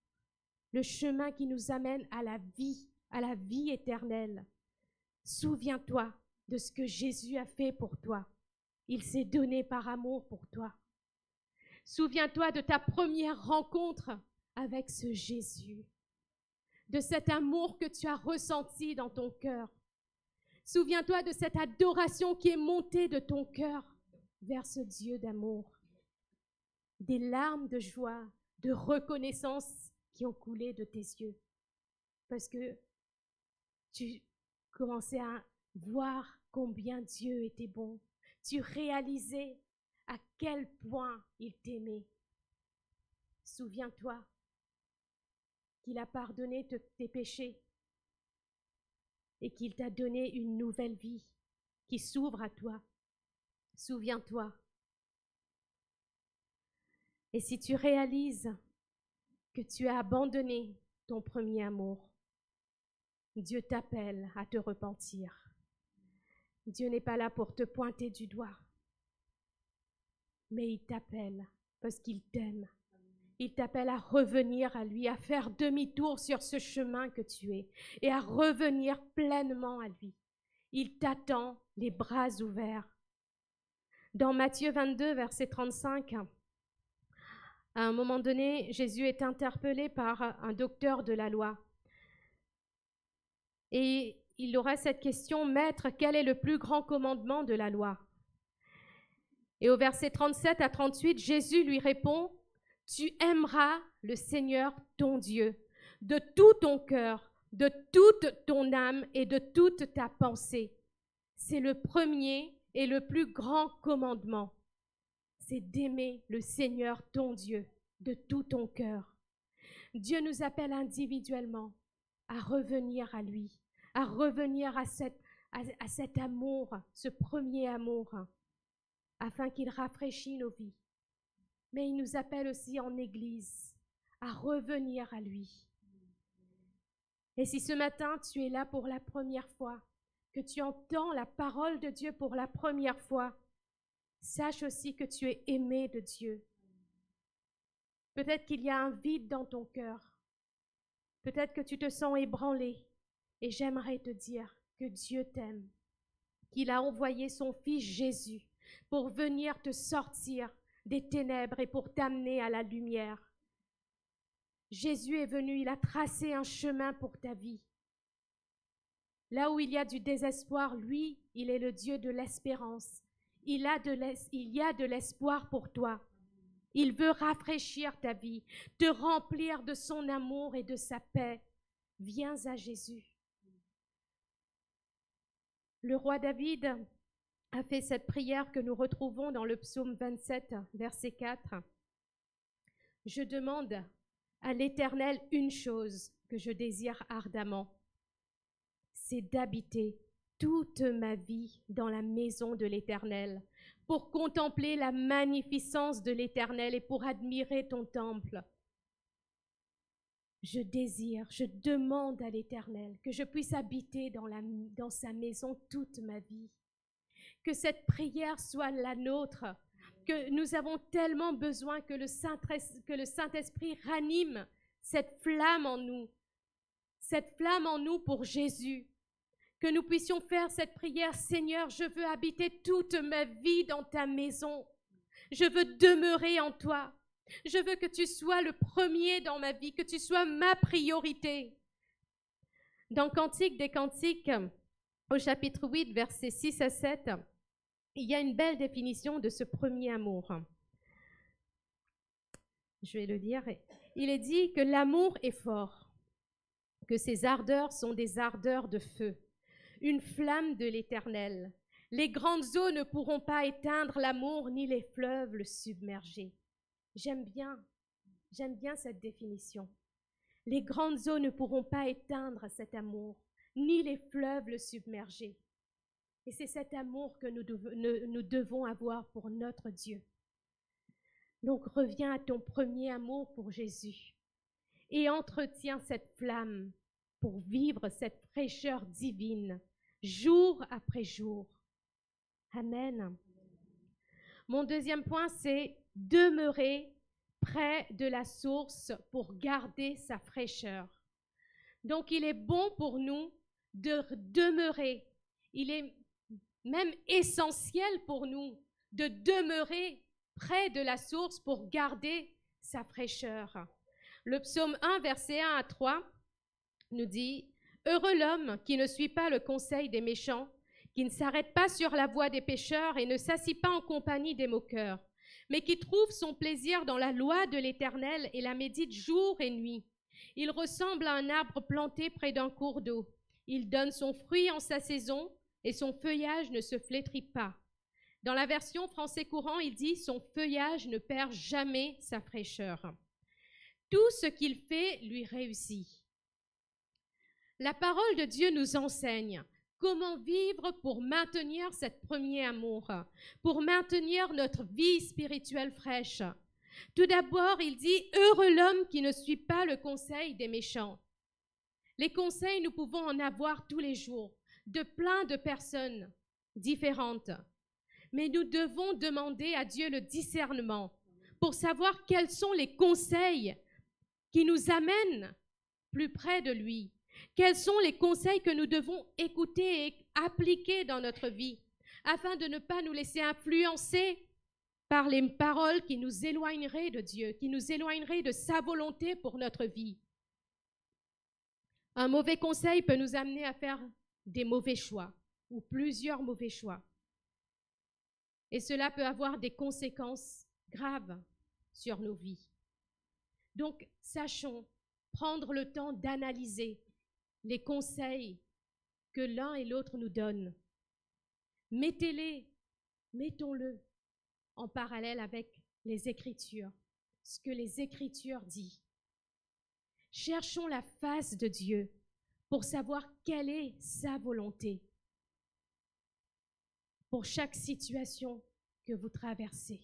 le chemin qui nous amène à la vie éternelle. Souviens-toi de ce que Jésus a fait pour toi. Il s'est donné par amour pour toi. Souviens-toi de ta première rencontre avec ce Jésus, de cet amour que tu as ressenti dans ton cœur. Souviens-toi de cette adoration qui est montée de ton cœur vers ce Dieu d'amour. Des larmes de joie, de reconnaissance qui ont coulé de tes yeux. Parce que tu commençais à voir combien Dieu était bon. Tu réalisais à quel point il t'aimait. Souviens-toi qu'il a pardonné tes péchés et qu'il t'a donné une nouvelle vie qui s'ouvre à toi. Souviens-toi. Et si tu réalises que tu as abandonné ton premier amour, Dieu t'appelle à te repentir. Dieu n'est pas là pour te pointer du doigt, mais il t'appelle parce qu'il t'aime. Il t'appelle à revenir à lui, à faire demi-tour sur ce chemin que tu es et à revenir pleinement à lui. Il t'attend les bras ouverts. Dans Matthieu 22, verset 35, À un moment donné, Jésus est interpellé par un docteur de la loi. Et il aura cette question, « Maître, quel est le plus grand commandement de la loi ?» Et au verset 37 à 38, Jésus lui répond, « Tu aimeras le Seigneur ton Dieu de tout ton cœur, de toute ton âme et de toute ta pensée. » C'est le premier et le plus grand commandement. C'est d'aimer le Seigneur ton Dieu de tout ton cœur. Dieu nous appelle individuellement à revenir à lui, à revenir à cet amour, ce premier amour, afin qu'il rafraîchisse nos vies. Mais il nous appelle aussi en Église à revenir à lui. Et si ce matin tu es là pour la première fois, que tu entends la parole de Dieu pour la première fois, sache aussi que tu es aimé de Dieu. Peut-être qu'il y a un vide dans ton cœur. Peut-être que tu te sens ébranlé. Et j'aimerais te dire que Dieu t'aime, qu'il a envoyé son Fils Jésus pour venir te sortir des ténèbres et pour t'amener à la lumière. Jésus est venu, il a tracé un chemin pour ta vie. Là où il y a du désespoir, lui, il est le Dieu de l'espérance. Il y a de l'espoir pour toi. Il veut rafraîchir ta vie, te remplir de son amour et de sa paix. Viens à Jésus. Le roi David a fait cette prière que nous retrouvons dans le psaume 27, verset 4. « Je demande à l'Éternel une chose que je désire ardemment, c'est d'habiter toute ma vie dans la maison de l'Éternel, pour contempler la magnificence de l'Éternel et pour admirer ton temple. Je demande à l'Éternel que je puisse habiter dans sa maison toute ma vie. Que cette prière soit la nôtre, que nous avons tellement besoin que le Saint-Esprit ranime cette flamme en nous pour Jésus. Que nous puissions faire cette prière, Seigneur, je veux habiter toute ma vie dans ta maison. Je veux demeurer en toi. Je veux que tu sois le premier dans ma vie, que tu sois ma priorité. Dans Cantique des Cantiques, au chapitre 8, versets 6 à 7, il y a une belle définition de ce premier amour. Je vais le dire. Il est dit que l'amour est fort, que ses ardeurs sont des ardeurs de feu, une flamme de l'Éternel. Les grandes eaux ne pourront pas éteindre l'amour, ni les fleuves le submerger. J'aime bien cette définition. Les grandes eaux ne pourront pas éteindre cet amour, ni les fleuves le submerger. Et c'est cet amour que nous devons avoir pour notre Dieu. Donc reviens à ton premier amour pour Jésus et entretiens cette flamme pour vivre cette fraîcheur divine, jour après jour. Amen. Mon deuxième point, c'est demeurer près de la source pour garder sa fraîcheur. Donc, il est bon pour nous de demeurer. Il est même essentiel pour nous de demeurer près de la source pour garder sa fraîcheur. Le psaume 1, versets 1 à 3 nous dit « Heureux l'homme qui ne suit pas le conseil des méchants, qui ne s'arrête pas sur la voie des pécheurs et ne s'assit pas en compagnie des moqueurs, mais qui trouve son plaisir dans la loi de l'Éternel et la médite jour et nuit. Il ressemble à un arbre planté près d'un cours d'eau. Il donne son fruit en sa saison et son feuillage ne se flétrit pas. » Dans la version français courant, il dit « Son feuillage ne perd jamais sa fraîcheur. Tout ce qu'il fait lui réussit. » La parole de Dieu nous enseigne comment vivre pour maintenir cet premier amour, pour maintenir notre vie spirituelle fraîche. Tout d'abord, il dit « Heureux l'homme qui ne suit pas le conseil des méchants. » Les conseils, nous pouvons en avoir tous les jours, de plein de personnes différentes. Mais nous devons demander à Dieu le discernement pour savoir quels sont les conseils qui nous amènent plus près de lui. Quels sont les conseils que nous devons écouter et appliquer dans notre vie afin de ne pas nous laisser influencer par les paroles qui nous éloigneraient de Dieu, qui nous éloigneraient de sa volonté pour notre vie. Un mauvais conseil peut nous amener à faire des mauvais choix ou plusieurs mauvais choix. Et cela peut avoir des conséquences graves sur nos vies. Donc, sachons prendre le temps d'analyser les conseils que l'un et l'autre nous donnent. Mettons-le en parallèle avec les Écritures, ce que les Écritures disent. Cherchons la face de Dieu pour savoir quelle est sa volonté pour chaque situation que vous traversez.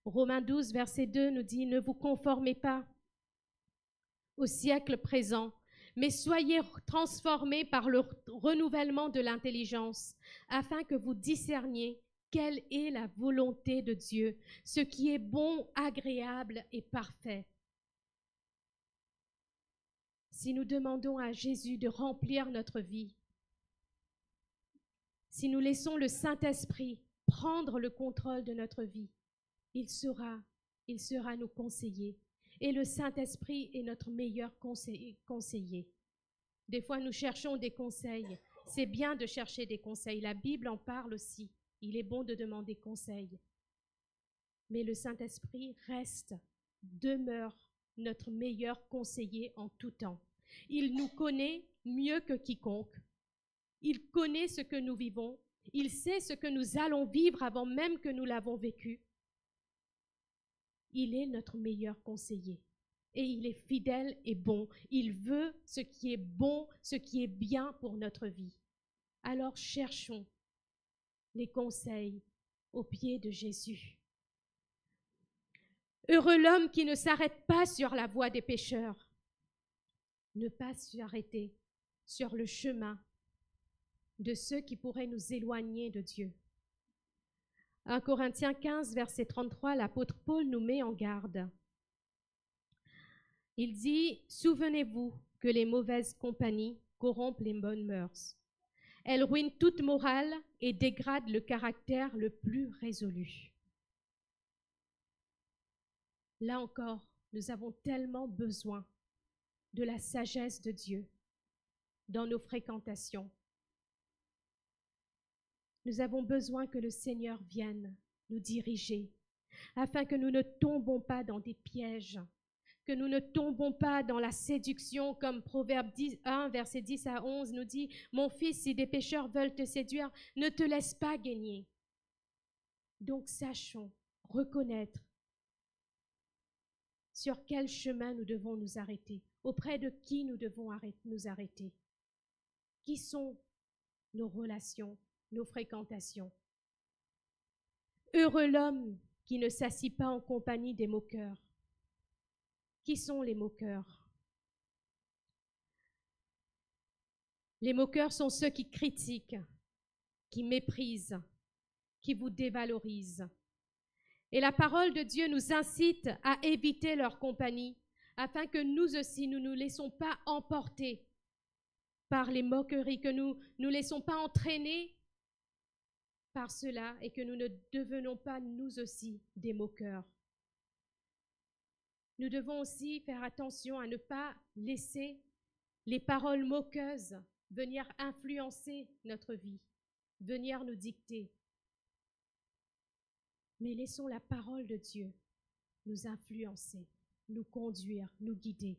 Romains 12, verset 2 nous dit « Ne vous conformez pas au siècle présent, mais soyez transformés par le renouvellement de l'intelligence, afin que vous discerniez quelle est la volonté de Dieu, ce qui est bon, agréable et parfait. » Si nous demandons à Jésus de remplir notre vie, si nous laissons le Saint-Esprit prendre le contrôle de notre vie, il sera nous conseiller. Et le Saint-Esprit est notre meilleur conseiller. Des fois, nous cherchons des conseils. C'est bien de chercher des conseils. La Bible en parle aussi. Il est bon de demander conseil. Mais le Saint-Esprit demeure notre meilleur conseiller en tout temps. Il nous connaît mieux que quiconque. Il connaît ce que nous vivons. Il sait ce que nous allons vivre avant même que nous l'avons vécu. Il est notre meilleur conseiller. Et il est fidèle et bon. Il veut ce qui est bon, ce qui est bien pour notre vie. Alors cherchons les conseils aux pieds de Jésus. Heureux l'homme qui ne s'arrête pas sur la voie des pécheurs. Ne pas s'arrêter sur le chemin de ceux qui pourraient nous éloigner de Dieu. 1 Corinthiens 15, verset 33, l'apôtre Paul nous met en garde. Il dit « Souvenez-vous que les mauvaises compagnies corrompent les bonnes mœurs. Elles ruinent toute morale et dégradent le caractère le plus résolu. » Là encore, nous avons tellement besoin de la sagesse de Dieu dans nos fréquentations. Nous avons besoin que le Seigneur vienne nous diriger, afin que nous ne tombons pas dans des pièges, que nous ne tombons pas dans la séduction, comme Proverbe 1, verset 10 à 11 nous dit « Mon fils, si des pécheurs veulent te séduire, ne te laisse pas gagner. » Donc sachons reconnaître sur quel chemin nous devons nous arrêter, auprès de qui nous devons nous arrêter. Qui sont nos relations, nos fréquentations? Heureux l'homme qui ne s'assit pas en compagnie des moqueurs. Qui sont les moqueurs? Les moqueurs sont ceux qui critiquent, qui méprisent, qui vous dévalorisent. Et la parole de Dieu nous incite à éviter leur compagnie, afin que nous aussi, nous ne nous laissons pas emporter par les moqueries, que nous ne nous laissons pas entraîner par cela et que nous ne devenons pas nous aussi des moqueurs. Nous devons aussi faire attention à ne pas laisser les paroles moqueuses venir influencer notre vie, venir nous dicter. Mais laissons la parole de Dieu nous influencer, nous conduire, nous guider.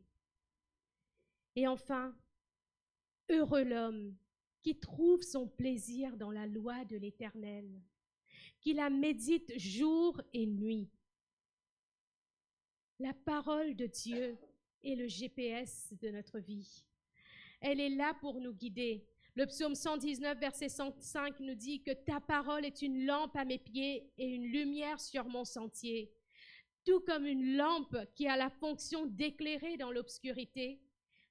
Et enfin, heureux l'homme qui trouve son plaisir dans la loi de l'Éternel, qui la médite jour et nuit. La parole de Dieu est le GPS de notre vie. Elle est là pour nous guider. Le psaume 119, verset 105 nous dit que ta parole est une lampe à mes pieds et une lumière sur mon sentier. Tout comme une lampe qui a la fonction d'éclairer dans l'obscurité,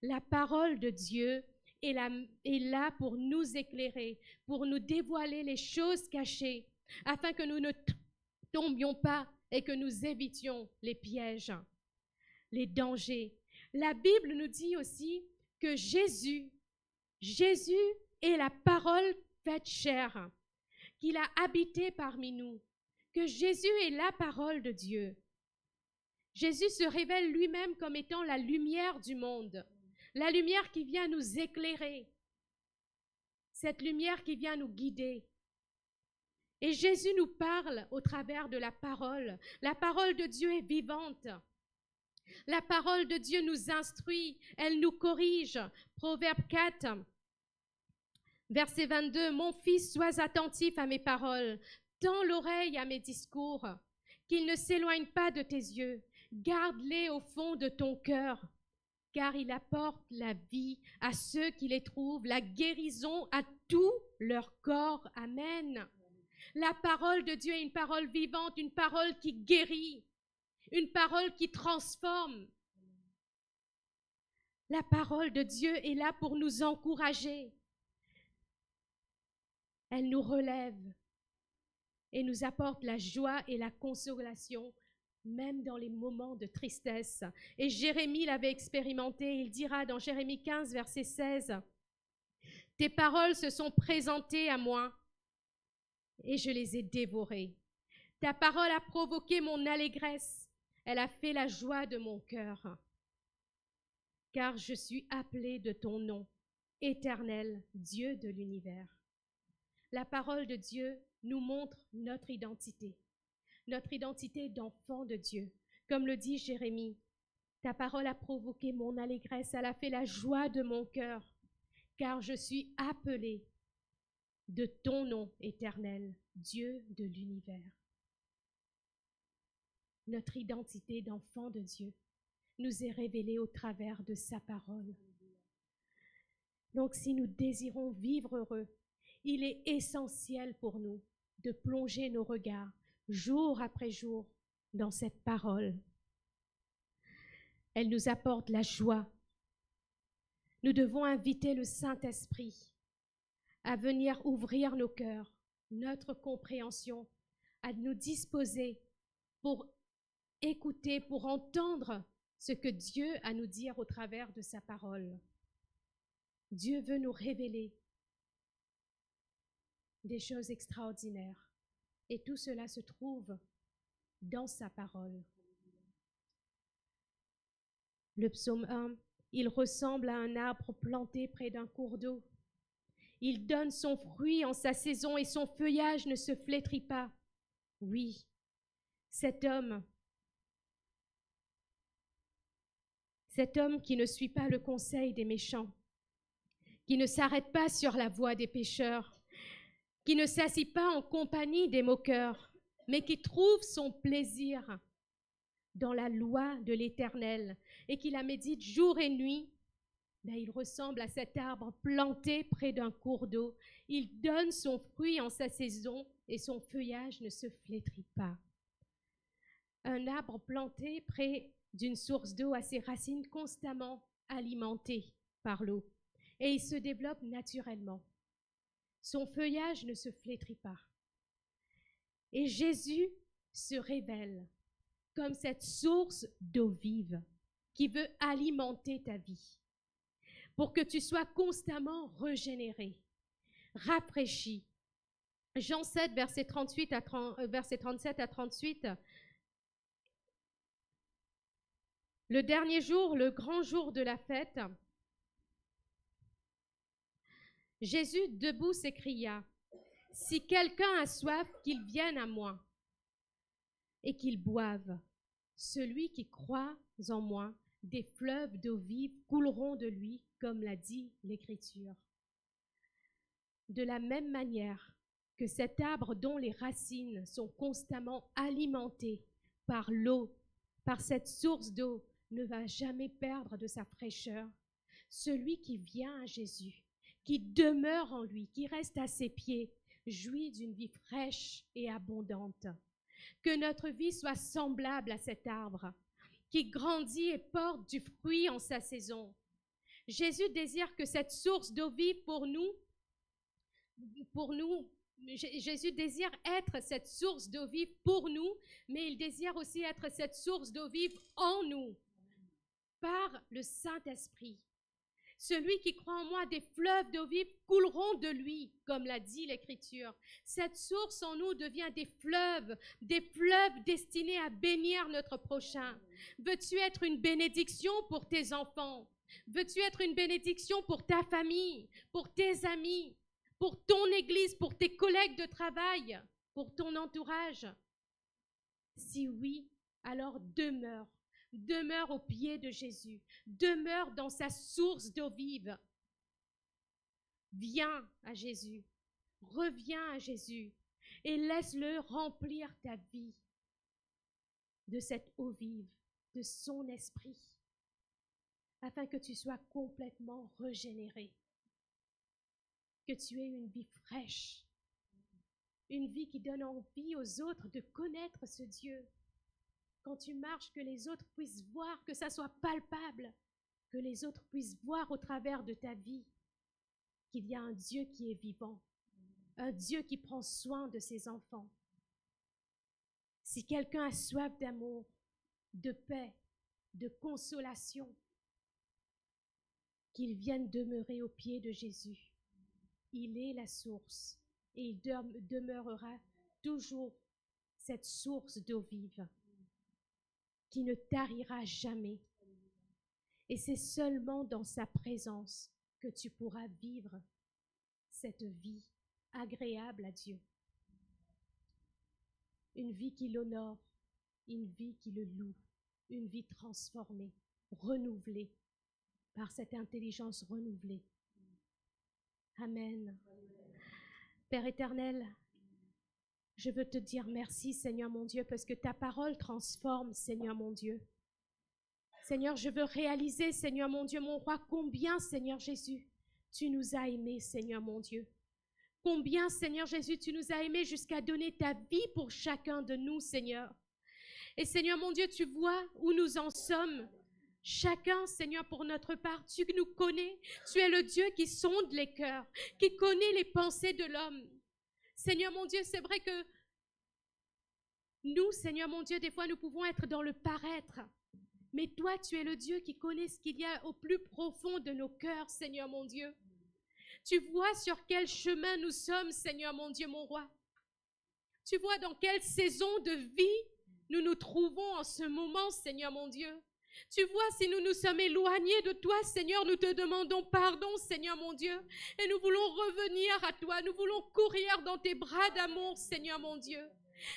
la parole de Dieu est là pour nous éclairer, pour nous dévoiler les choses cachées, afin que nous ne tombions pas et que nous évitions les pièges, les dangers. La Bible nous dit aussi que Jésus est la parole faite chair, qu'il a habité parmi nous, que Jésus est la parole de Dieu. Jésus se révèle lui-même comme étant la lumière du monde, la lumière qui vient nous éclairer, cette lumière qui vient nous guider. Et Jésus nous parle au travers de la parole. La parole de Dieu est vivante. La parole de Dieu nous instruit, elle nous corrige. Proverbe 4, verset 22, « Mon fils, sois attentif à mes paroles, tends l'oreille à mes discours, qu'ils ne s'éloignent pas de tes yeux, garde-les au fond de ton cœur, car ils apportent la vie à ceux qui les trouvent, la guérison à tout leur corps. » Amen. La parole de Dieu est une parole vivante, une parole qui guérit, une parole qui transforme. La parole de Dieu est là pour nous encourager. Elle nous relève et nous apporte la joie et la consolation, même dans les moments de tristesse. Et Jérémie l'avait expérimenté, il dira dans Jérémie 15, verset 16, « Tes paroles se sont présentées à moi et je les ai dévorées. Ta parole a provoqué mon allégresse, elle a fait la joie de mon cœur. Car je suis appelé de ton nom, éternel Dieu de l'univers. » La parole de Dieu nous montre notre identité d'enfant de Dieu. Comme le dit Jérémie, ta parole a provoqué mon allégresse, elle a fait la joie de mon cœur, car je suis appelé de ton nom éternel, Dieu de l'univers. Notre identité d'enfant de Dieu nous est révélée au travers de sa parole. Donc si nous désirons vivre heureux, il est essentiel pour nous de plonger nos regards jour après jour dans cette parole. Elle nous apporte la joie. Nous devons inviter le Saint-Esprit à venir ouvrir nos cœurs, notre compréhension, à nous disposer pour écouter, pour entendre ce que Dieu a à nous dire au travers de sa parole. Dieu veut nous révéler des choses extraordinaires. Et tout cela se trouve dans sa parole. Le psaume 1, il ressemble à un arbre planté près d'un cours d'eau. Il donne son fruit en sa saison et son feuillage ne se flétrit pas. Oui, cet homme qui ne suit pas le conseil des méchants, qui ne s'arrête pas sur la voie des pécheurs, qui ne s'assit pas en compagnie des moqueurs, mais qui trouve son plaisir dans la loi de l'Éternel et qui la médite jour et nuit, il ressemble à cet arbre planté près d'un cours d'eau. Il donne son fruit en sa saison et son feuillage ne se flétrit pas. Un arbre planté près d'une source d'eau a ses racines constamment alimentées par l'eau et il se développe naturellement. Son feuillage ne se flétrit pas. Et Jésus se révèle comme cette source d'eau vive qui veut alimenter ta vie pour que tu sois constamment régénéré, rafraîchi. Jean 7, verset 37 à 38. Le dernier jour, le grand jour de la fête, Jésus, debout, s'écria, « Si quelqu'un a soif, qu'il vienne à moi et qu'il boive. Celui qui croit en moi, des fleuves d'eau vive couleront de lui, comme l'a dit l'Écriture. » De la même manière que cet arbre dont les racines sont constamment alimentées par l'eau, par cette source d'eau, ne va jamais perdre de sa fraîcheur, celui qui vient à Jésus, qui demeure en lui, qui reste à ses pieds, jouit d'une vie fraîche et abondante. Que notre vie soit semblable à cet arbre, qui grandit et porte du fruit en sa saison. Jésus désire que cette source d'eau vive pour nous, Jésus désire être cette source d'eau vive pour nous, mais il désire aussi être cette source d'eau vive en nous, par le Saint-Esprit. Celui qui croit en moi, des fleuves d'eau vive couleront de lui, comme l'a dit l'Écriture. Cette source en nous devient des fleuves destinés à bénir notre prochain. Veux-tu être une bénédiction pour tes enfants? Veux-tu être une bénédiction pour ta famille, pour tes amis, pour ton église, pour tes collègues de travail, pour ton entourage? Si oui, alors demeure. Demeure au pied de Jésus. Demeure dans sa source d'eau vive. Viens à Jésus. Reviens à Jésus et laisse-le remplir ta vie de cette eau vive, de son esprit, afin que tu sois complètement régénéré, que tu aies une vie fraîche, une vie qui donne envie aux autres de connaître ce Dieu. Quand tu marches, que les autres puissent voir, que ça soit palpable, que les autres puissent voir au travers de ta vie qu'il y a un Dieu qui est vivant, un Dieu qui prend soin de ses enfants. Si quelqu'un a soif d'amour, de paix, de consolation, qu'il vienne demeurer au pied de Jésus. Il est la source et il demeurera toujours cette source d'eau vive qui ne tarira jamais. Et c'est seulement dans sa présence que tu pourras vivre cette vie agréable à Dieu. Une vie qui l'honore, une vie qui le loue, une vie transformée, renouvelée par cette intelligence renouvelée. Amen. Père éternel, je veux te dire merci, Seigneur mon Dieu, parce que ta parole transforme, Seigneur mon Dieu. Seigneur, je veux réaliser, Seigneur mon Dieu, mon roi, combien, Seigneur Jésus, tu nous as aimés, Seigneur mon Dieu. Combien, Seigneur Jésus, tu nous as aimés jusqu'à donner ta vie pour chacun de nous, Seigneur. Et Seigneur mon Dieu, tu vois où nous en sommes. Chacun, Seigneur, pour notre part, tu nous connais. Tu es le Dieu qui sonde les cœurs, qui connaît les pensées de l'homme. Seigneur mon Dieu, c'est vrai que nous, Seigneur mon Dieu, des fois nous pouvons être dans le paraître. Mais toi, tu es le Dieu qui connaît ce qu'il y a au plus profond de nos cœurs, Seigneur mon Dieu. Tu vois sur quel chemin nous sommes, Seigneur mon Dieu, mon roi. Tu vois dans quelle saison de vie nous nous trouvons en ce moment, Seigneur mon Dieu. Tu vois si nous nous sommes éloignés de toi, Seigneur, nous te demandons pardon, Seigneur mon Dieu. Et nous voulons revenir à toi, nous voulons courir dans tes bras d'amour, Seigneur mon Dieu.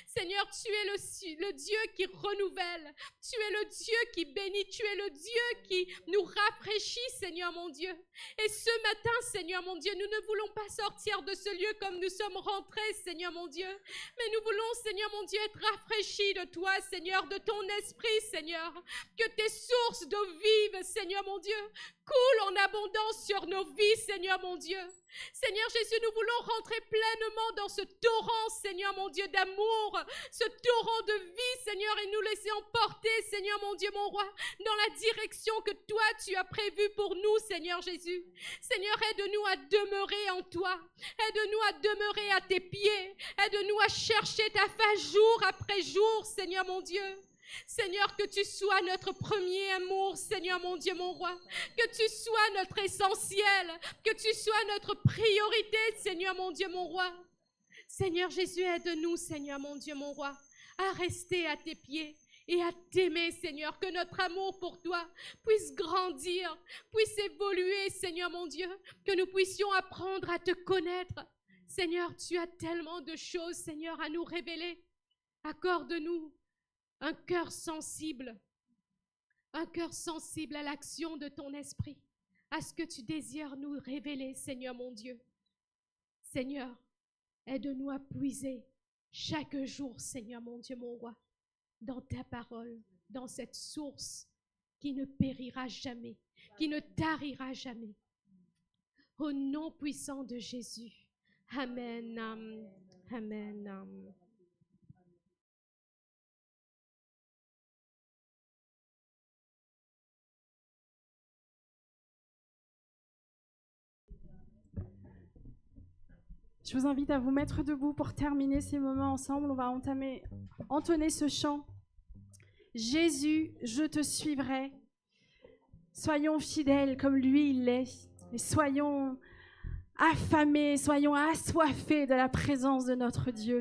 Seigneur, tu es le Dieu qui renouvelle, tu es le Dieu qui bénit, tu es le Dieu qui nous rafraîchit, Seigneur mon Dieu. Et ce matin, Seigneur mon Dieu, nous ne voulons pas sortir de ce lieu comme nous sommes rentrés, Seigneur mon Dieu, mais nous voulons, Seigneur mon Dieu, être rafraîchis de toi, Seigneur, de ton esprit, Seigneur, que tes sources d'eau vive, Seigneur mon Dieu, coulent en abondance sur nos vies, Seigneur mon Dieu. Seigneur Jésus, nous voulons rentrer pleinement dans ce torrent, Seigneur mon Dieu, d'amour, ce torrent de vie, Seigneur, et nous laisser emporter, Seigneur mon Dieu, mon roi, dans la direction que toi, tu as prévue pour nous, Seigneur Jésus. Seigneur, aide-nous à demeurer en toi, aide-nous à demeurer à tes pieds, aide-nous à chercher ta face jour après jour, Seigneur mon Dieu. Seigneur, que tu sois notre premier amour, Seigneur mon Dieu, mon roi, que tu sois notre essentiel, que tu sois notre priorité, Seigneur mon Dieu, mon roi. Seigneur Jésus, aide-nous, Seigneur mon Dieu, mon roi, à rester à tes pieds et à t'aimer, Seigneur, que notre amour pour toi puisse grandir, puisse évoluer, Seigneur mon Dieu, que nous puissions apprendre à te connaître. Seigneur, tu as tellement de choses, Seigneur, à nous révéler. Accorde-nous un cœur sensible à l'action de ton esprit, à ce que tu désires nous révéler, Seigneur mon Dieu. Seigneur, aide-nous à puiser chaque jour, Seigneur mon Dieu, mon roi, dans ta parole, dans cette source qui ne périra jamais, qui ne tarira jamais. Au nom puissant de Jésus. Amen. Amen. Je vous invite à vous mettre debout pour terminer ces moments ensemble. On va entonner ce chant. Jésus, je te suivrai. Soyons fidèles comme lui, il l'est. Et soyons affamés, soyons assoiffés de la présence de notre Dieu.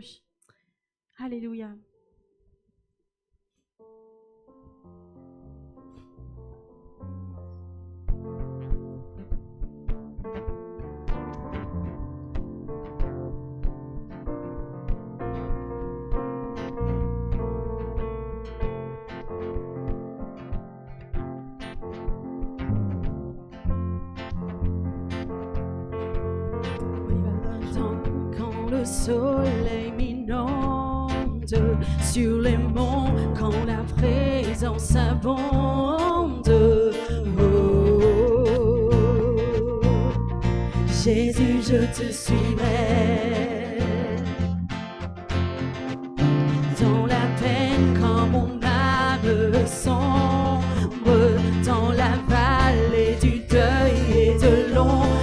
Alléluia. Quand le soleil m'inonde sur les monts, quand la présence abonde. Oh, Jésus, je te suivrai. Dans la peine, quand mon âme sombre, dans la vallée du deuil et de l'ombre.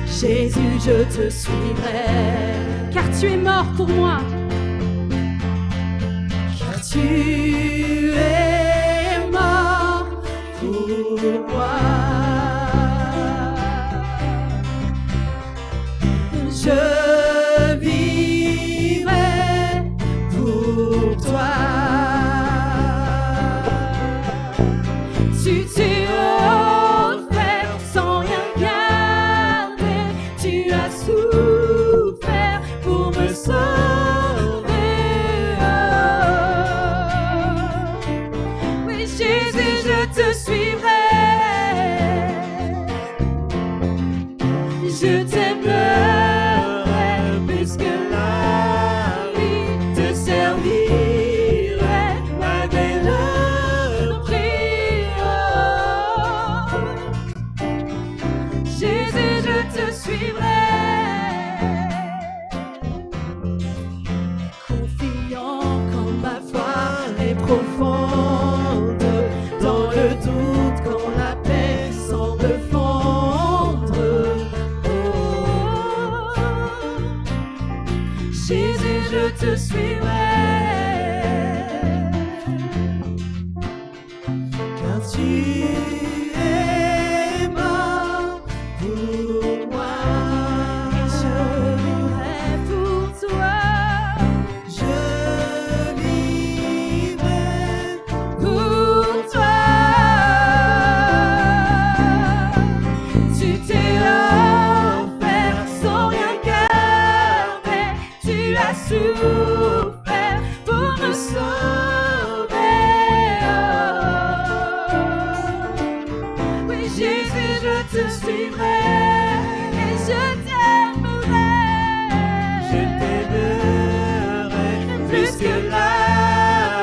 Jésus, je te suivrai, car tu es mort pour moi. Car tu es mort pour moi. Je vivrai pour toi. Tu t'es offert sans rien garder. Tu as souffert pour me sauver. Oui, Jésus, je te suivrai. Je t'aimerai plus que la vie. Te servirai malgré le prix. Jésus, je te suivrai. Confiant quand ma foi est profonde, dans le doute quand la paix semble fondre. Oh, Jésus, je te suivrai. Car tu es mort pour moi. Et je vivrai pour toi. Je vivrai pour toi. Tu t'es offert sans rien garder. Tu as souffert pour me sauver. Oui, Jésus, je te suivrai et je t'aimerai. Je t'aimerai plus que la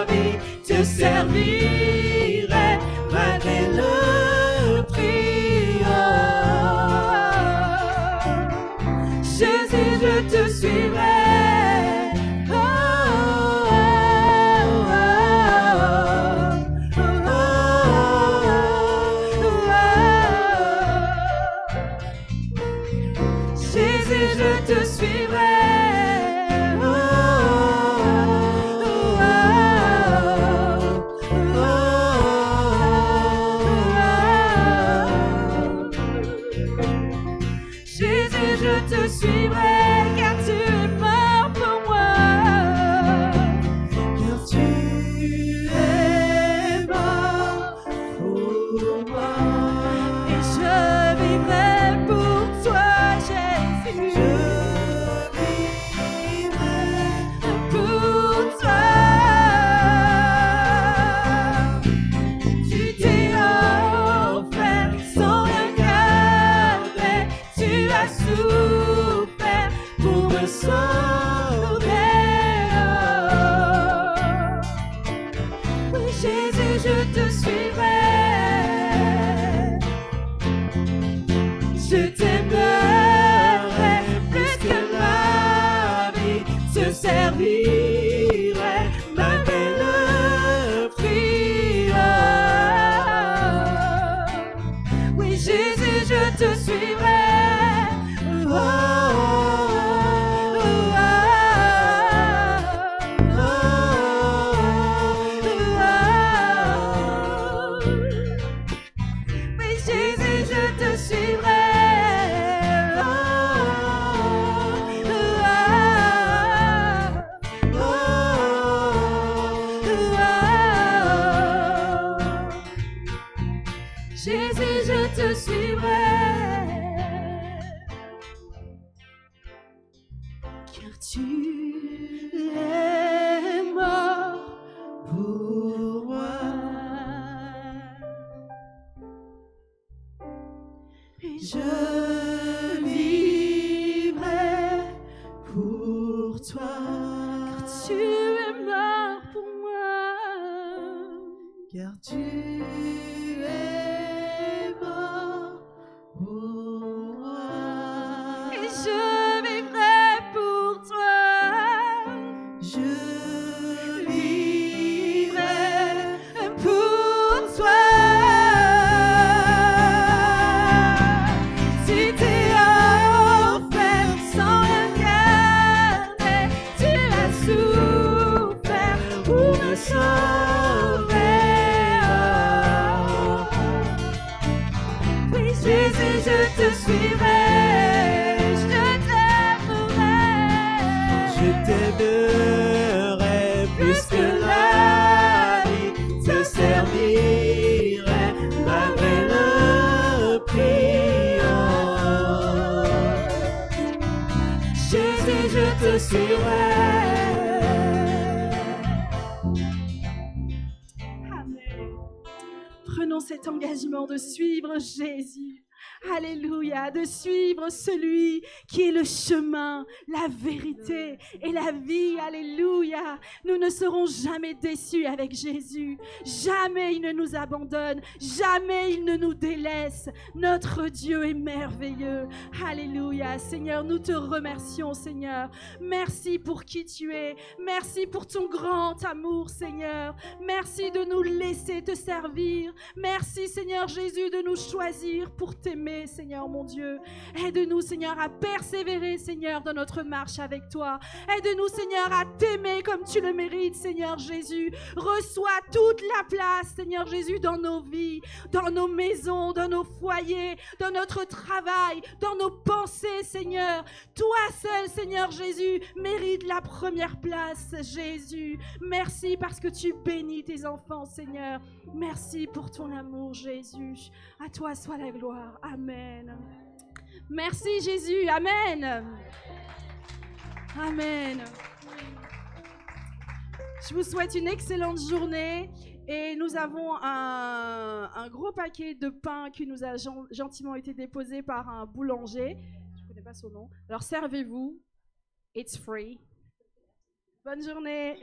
vie. Te servirai malgré le prix. Jésus, je te suivrai. Jésus, je te suivrai. Jésus, je te suivrai, car tu es mort pour moi. Car tu es mort pour moi. Et je vivrai pour toi, Jésus. Je vivrai pour toi. Tu t'es offert sans rien garder. Tu as souffert pour me sauver. Oui, Jésus, je te suivrai. Je t'aimerai plus que la vie. Te servirai malgré le prix. Oui, Jésus, je te suivrai. tu es mort pour moi. Et je vivrai pour toi. Car tu es mort pour moi. Car tu es mort pour moi. Et je vivrai pour toi. Je vivrai pour toi. Tu t'es offert sans rien garder. Tu as souffert pour me sauver. Oui, Jésus, je te suivrai. Je t'aimerai plus que la vie, te servirai malgré le prix. Jésus, je te suivrai. Amen. Prenons cet engagement de suivre Jésus. Alléluia, de suivre celui qui est le chemin, la vérité et la vie. Alléluia. Nous ne serons jamais déçus avec Jésus. Jamais il ne nous abandonne. Jamais il ne nous délaisse. Notre Dieu est merveilleux. Alléluia. Seigneur, nous te remercions, Seigneur. Merci pour qui tu es. Merci pour ton grand amour, Seigneur. Merci de nous laisser te servir. Merci, Seigneur Jésus, de nous choisir pour t'aimer. Seigneur mon Dieu, aide-nous Seigneur à persévérer Seigneur dans notre marche avec toi. Aide-nous Seigneur à t'aimer comme tu le mérites Seigneur Jésus. Reçois toute la place Seigneur Jésus dans nos vies, dans nos maisons, dans nos foyers, dans notre travail, dans nos pensées Seigneur. Toi seul Seigneur Jésus mérite la première place Jésus. Merci parce que tu bénis tes enfants Seigneur. Merci pour ton amour Jésus. À toi soit la gloire. Amen. Merci Jésus. Amen. Amen. Je vous souhaite une excellente journée et nous avons un gros paquet de pain qui nous a gentiment été déposé par un boulanger. Je ne connais pas son nom. Alors servez-vous. It's free. Bonne journée.